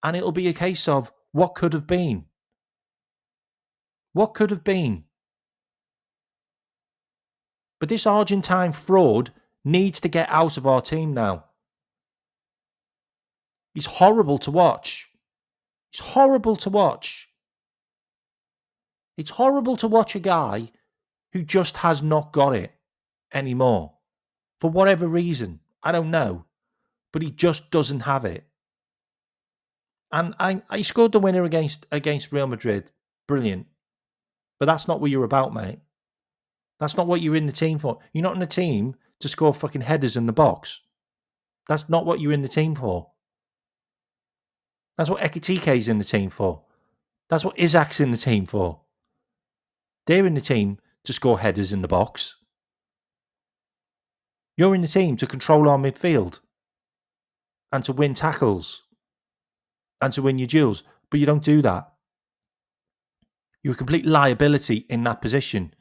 And it'll be a case of what could have been. What could have been. But this Argentine fraud needs to get out of our team now. He's horrible to watch. It's horrible to watch. It's horrible to watch a guy who just has not got it anymore. For whatever reason. I don't know. But he just doesn't have it. And I scored the winner against Real Madrid. Brilliant. But that's not what you're about, mate. That's not what you're in the team for. You're not in the team to score fucking headers in the box. That's not what you're in the team for. That's what Ekitike's in the team for. That's what Isaac's in the team for. They're in the team to score headers in the box. You're in the team to control our midfield and to win tackles and to win your duels. But you don't do that. You're a complete liability in that position.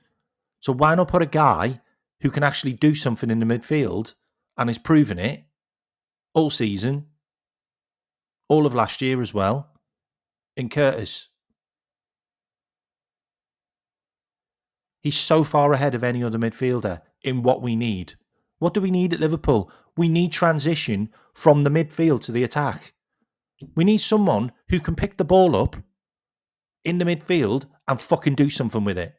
So why not put a guy who can actually do something in the midfield and has proven it all season, all of last year as well, in Curtis? He's so far ahead of any other midfielder in what we need. What do we need at Liverpool? We need transition from the midfield to the attack. We need someone who can pick the ball up in the midfield and fucking do something with it.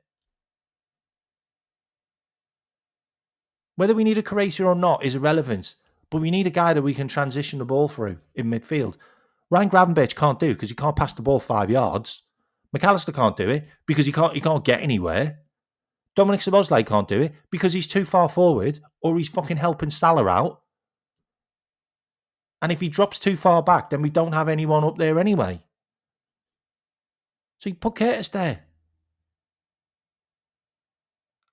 Whether we need a creator or not is irrelevant, but we need a guy that we can transition the ball through in midfield. Ryan Gravenberch can't do because he can't pass the ball 5 yards. McAllister can't do it because he can't get anywhere. Dominic Szoboszlai can't do it because he's too far forward or he's fucking helping Salah out. And if he drops too far back, then we don't have anyone up there anyway. So you put Curtis there.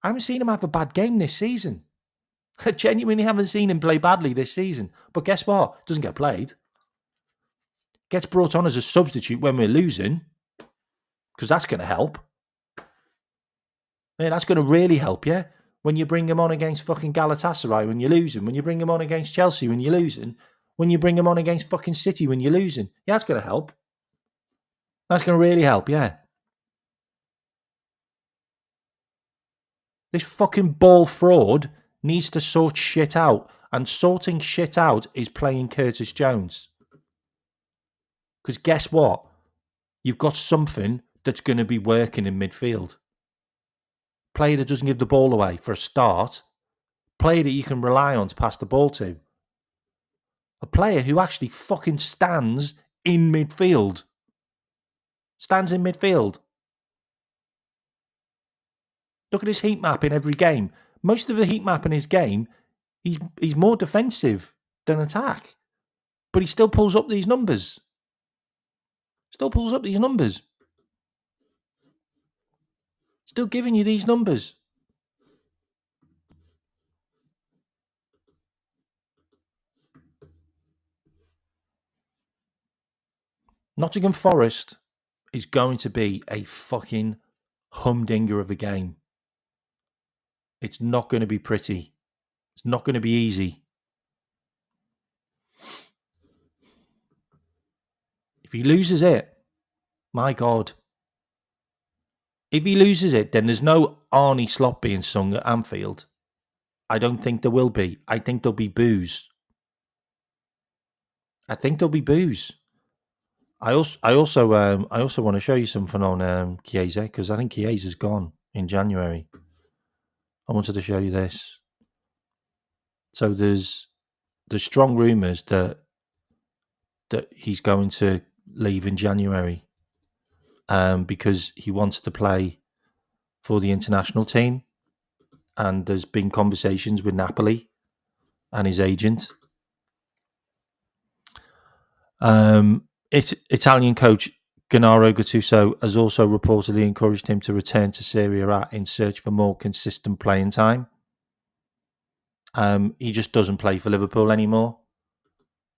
I haven't seen him have a bad game this season. I genuinely haven't seen him play badly this season. But guess what? Doesn't get played. Gets brought on as a substitute when we're losing. Because that's going to help. Yeah, that's going to really help you. When you bring him on against fucking Galatasaray when you're losing. When you bring him on against Chelsea when you're losing. When you bring him on against fucking City when you're losing. Yeah, that's going to help. That's going to really help, yeah. This fucking ball fraud needs to sort shit out. And sorting shit out is playing Curtis Jones. Because guess what? You've got something that's going to be working in midfield. Player that doesn't give the ball away for a start. Player that you can rely on to pass the ball to. A player who actually fucking stands in midfield. Stands in midfield. Look at his heat map in every game. Most of the heat map in his game, he's more defensive than attack. But he still pulls up these numbers. Still pulls up these numbers. Still giving you these numbers. Nottingham Forest is going to be a fucking humdinger of a game. It's not going to be pretty. It's not going to be easy. If he loses it, my God. If he loses it, then there's no Arnie Slot being sung at Anfield. I don't think there will be. I think there'll be boos. I also want to show you something on Chiesa because I think Chiesa's gone in January. I wanted to show you this. So there's strong rumours that he's going to leave in January because he wants to play for the international team, and there's been conversations with Napoli and his agent. Italian coach Gennaro Gattuso has also reportedly encouraged him to return to Serie A in search for more consistent playing time. He just doesn't play for Liverpool anymore.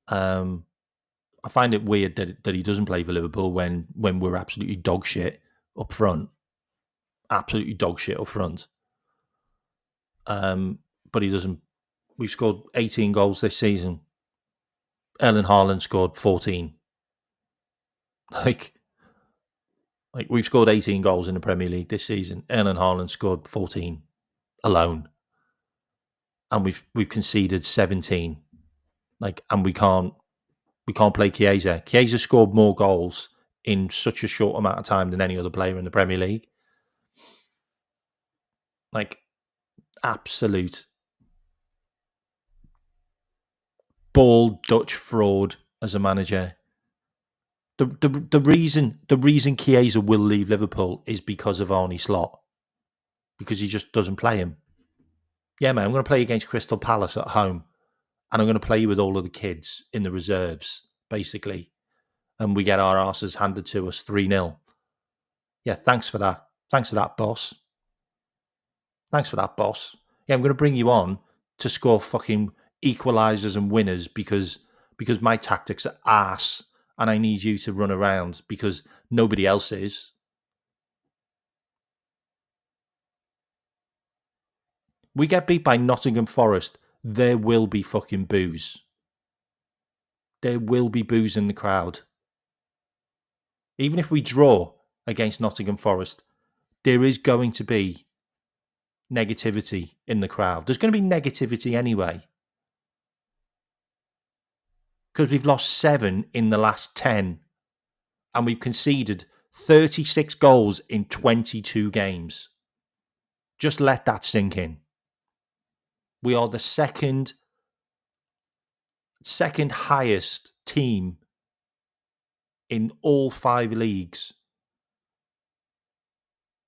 I find it weird that he doesn't play for Liverpool when we're absolutely dog shit up front. Absolutely dog shit up front. But he doesn't. We've scored 18 goals this season. Erling Haaland scored 14. Like we've scored 18 goals in the Premier League this season. Erling Haaland scored 14 alone. And we've conceded 17. And we can't play Chiesa. Chiesa scored more goals in such a short amount of time than any other player in the Premier League. Absolute bald Dutch fraud as a manager. The reason Chiesa will leave Liverpool is because of Arnie Slot, because he just doesn't play him. Yeah, man, I'm going to play against Crystal Palace at home, and I'm going to play you with all of the kids in the reserves, basically, and we get our asses handed to us 3-0. Yeah, thanks for that. Thanks for that, boss. Thanks for that, boss. Yeah, I'm going to bring you on to score fucking equalisers and winners because my tactics are ass, and I need you to run around because nobody else is. We get beat by Nottingham Forest, there will be fucking boos. There will be boos in the crowd. Even if we draw against Nottingham Forest, there is going to be negativity in the crowd. There's going to be negativity anyway. Because we've lost 7 in the last 10. And we've conceded 36 goals in 22 games. Just let that sink in. We are the second highest team in all 5 leagues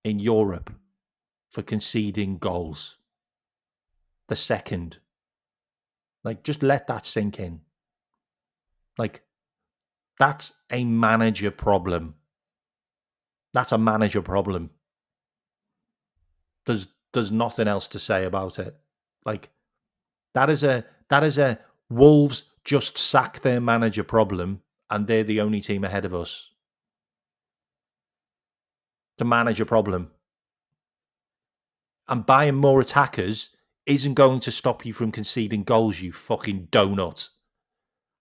in Europe for conceding goals. The second. Like, just let that sink in. Like, that's a manager problem. That's a manager problem. There's nothing else to say about it. Like, that is a Wolves just sack their manager problem, and they're the only team ahead of us. It's a manager problem. And buying more attackers isn't going to stop you from conceding goals, you fucking donut.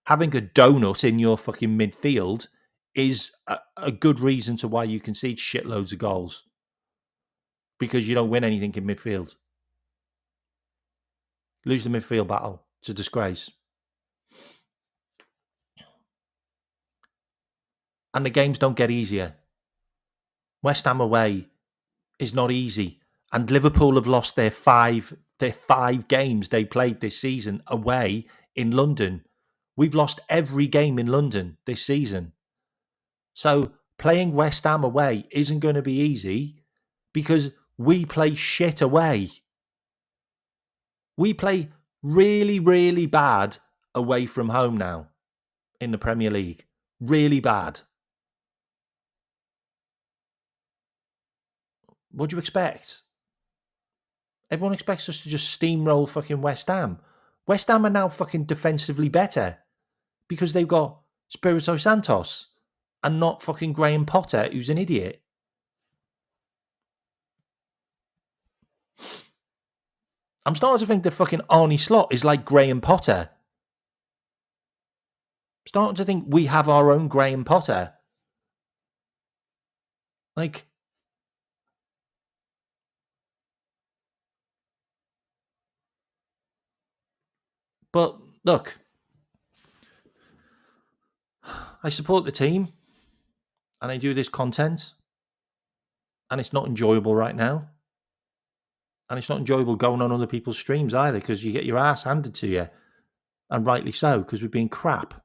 Having a donut in your fucking midfield is a good reason to why you concede shitloads of goals. Because you don't win anything in midfield. Lose the midfield battle. It's a disgrace. And the games don't get easier. West Ham away is not easy. And Liverpool have lost their five games they played this season away in London. We've lost every game in London this season. So playing West Ham away isn't going to be easy because we play shit away. We play really, really bad away from home now in the Premier League. Really bad. What do you expect? Everyone expects us to just steamroll fucking West Ham. West Ham are now fucking defensively better because they've got Spirito Santos and not fucking Graham Potter, who's an idiot. I'm starting to think that fucking Arnie Slot is like Graham Potter. I'm starting to think we have our own Graham Potter. Like, but look, I support the team and I do this content and it's not enjoyable right now. And it's not enjoyable going on other people's streams either because you get your ass handed to you. And rightly so, because we've been crap.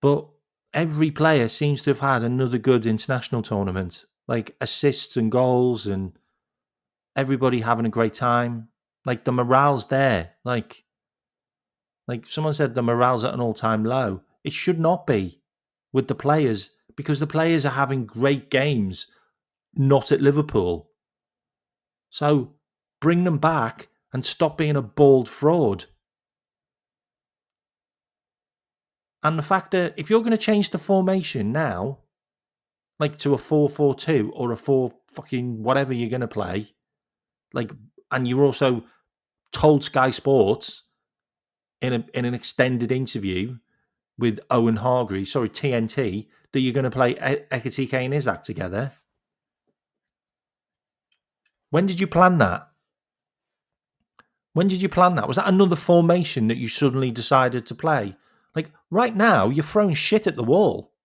But every player seems to have had another good international tournament. Like assists and goals and everybody having a great time. Like the morale's there. Like someone said the morale's at an all-time low. It should not be with the players because the players are having great games, not at Liverpool. So bring them back and stop being a bald fraud. And the fact that if you're going to change the formation now, like to a 4-4-2 or a 4 fucking whatever you're going to play, like, and you're also told Sky Sports in an extended interview with Owen Hargreaves, TNT, that you're going to play Ekatike and Isak together. When did you plan that? When did you plan that? Was that another formation that you suddenly decided to play? Like, right now, you're throwing shit at the wall.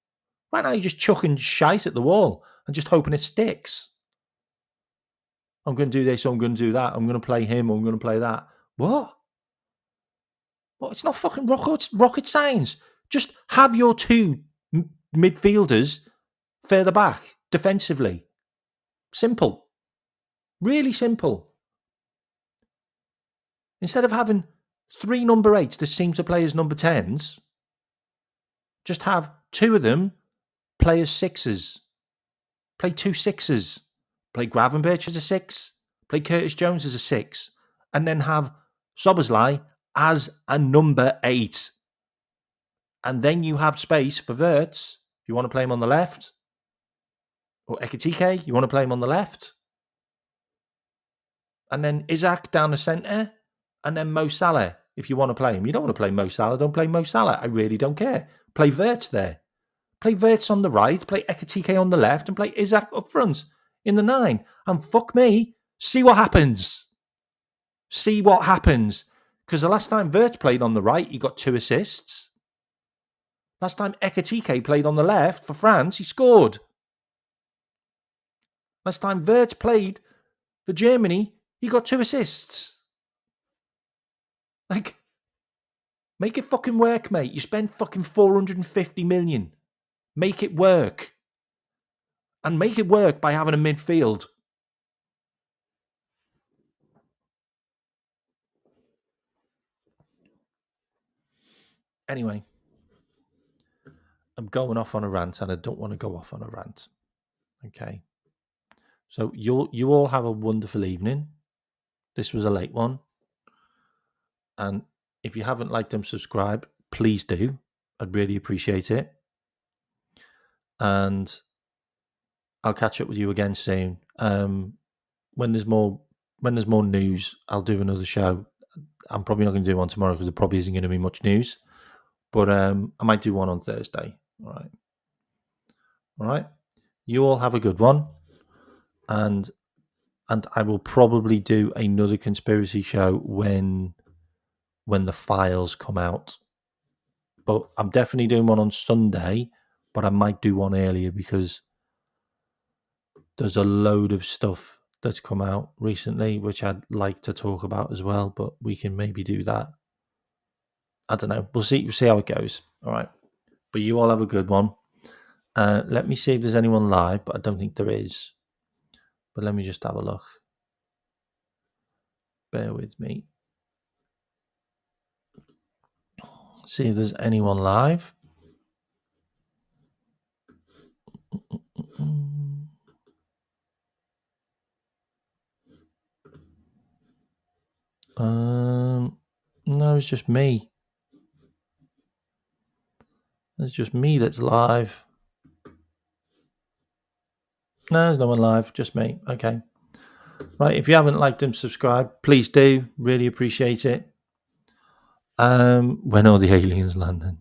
Right now, you're just chucking shite at the wall and just hoping it sticks. I'm going to do this, I'm going to do that, I'm going to play him, I'm going to play that. What? It's not fucking rocket science. Just have your two midfielders further back defensively. Simple. Really simple. Instead of having 3 number 8s that seem to play as number 10s, just have 2 of them play as 6s. Play 2 6s. Play Gravenberch as a 6. Play Curtis Jones as a 6. And then have Szoboszlai as a number 8. And then you have space for Wirtz, if you want to play him on the left. Or Ekitike, you want to play him on the left. And then Isaac down the centre. And then Mo Salah, if you want to play him. You don't want to play Mo Salah, don't play Mo Salah. I really don't care. Play Wirtz there. Play Wirtz on the right, play Ekitike on the left, and play Isaac up front in the 9. And fuck me, see what happens. See what happens. Because the last time Wirtz played on the right, he got 2 assists. Last time Ekitike played on the left for France, he scored. Last time Wirtz played for Germany, he got 2 assists. Like, make it fucking work, mate. You spend fucking 450 million. Make it work. And make it work by having a midfield. Anyway, I'm going off on a rant and I don't want to go off on a rant. Okay. So you all have a wonderful evening. This was a late one. And if you haven't liked and subscribed, please do. I'd really appreciate it. And I'll catch up with you again soon. When there's more news, I'll do another show. I'm probably not going to do one tomorrow because there probably isn't going to be much news. But I might do one on Thursday. All right. You all have a good one. And I will probably do another conspiracy show when the files come out. But I'm definitely doing one on Sunday, but I might do one earlier because there's a load of stuff that's come out recently, which I'd like to talk about as well, but we can maybe do that. I don't know. We'll see how it goes. All right. But you all have a good one. Let me see if there's anyone live, but I don't think there is. But let me just have a look. Bear with me. See if there's anyone live. No, it's just me. It's just me that's live. No, there's no one live. Just me. Okay. Right. If you haven't liked and subscribed, please do. Really appreciate it. When are the aliens landing?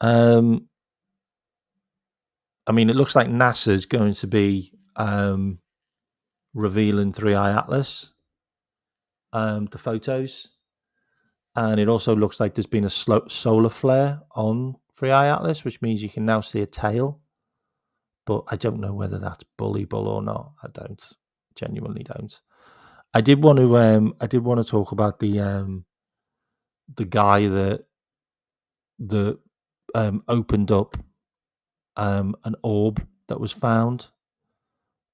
I mean, it looks like NASA's going to be revealing 3i Atlas, the photos. And it also looks like there's been a solar flare on 3i Atlas, which means you can now see a tail. But I don't know whether that's bull or not. I don't. Genuinely don't. I did want to talk about the guy that opened up an orb that was found.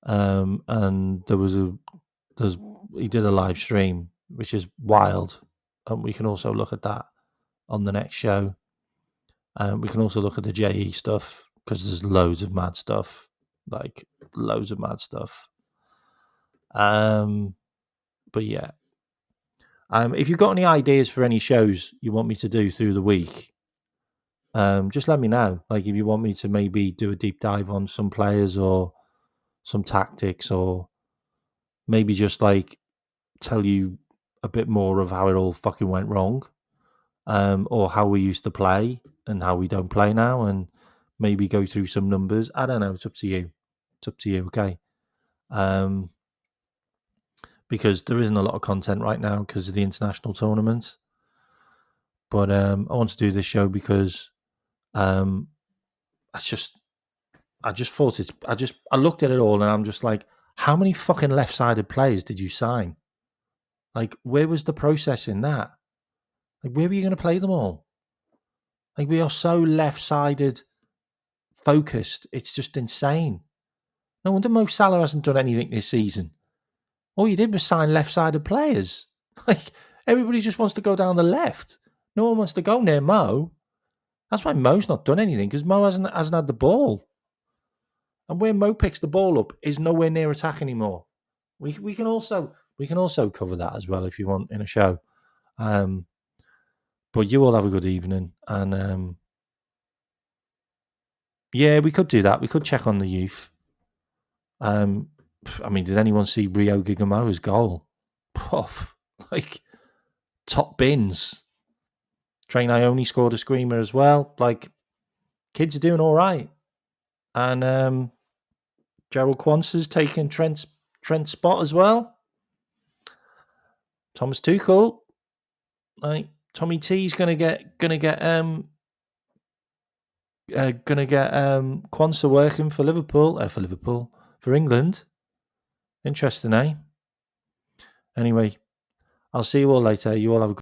And he did a live stream, which is wild. And we can also look at that on the next show. We can also look at the JE stuff because there's loads of mad stuff, like loads of mad stuff. But yeah, if you've got any ideas for any shows you want me to do through the week, just let me know. Like if you want me to maybe do a deep dive on some players or some tactics, or maybe just like tell you a bit more of how it all fucking went wrong, or how we used to play and how we don't play now, and maybe go through some numbers. I don't know. It's up to you. Okay. Because there isn't a lot of content right now because of the international tournaments. But I want to do this show because I just thought I looked at it all and I'm just like, how many fucking left-sided players did you sign? Like, where was the process in that? Like, where were you going to play them all? Like, we are so left-sided focused. It's just insane. No wonder Mo Salah hasn't done anything this season. All you did was sign left-sided players. Like, everybody just wants to go down the left. No one wants to go near Mo. That's why Mo's not done anything, because Mo hasn't had the ball. And where Mo picks the ball up is nowhere near attack anymore. We can also cover that as well if you want in a show. But you all have a good evening, and yeah, we could do that. We could check on the youth. I mean, did anyone see Rio Gigamoa's goal? Puff, like top bins. Train Ione scored a screamer as well. Like, kids are doing all right, and Gerald Quansah's taking Trent's spot as well. Thomas Tuchel, like Tommy T's gonna get Quansah working for Liverpool for England. Interesting, eh? Anyway, I'll see you all later. You all have a good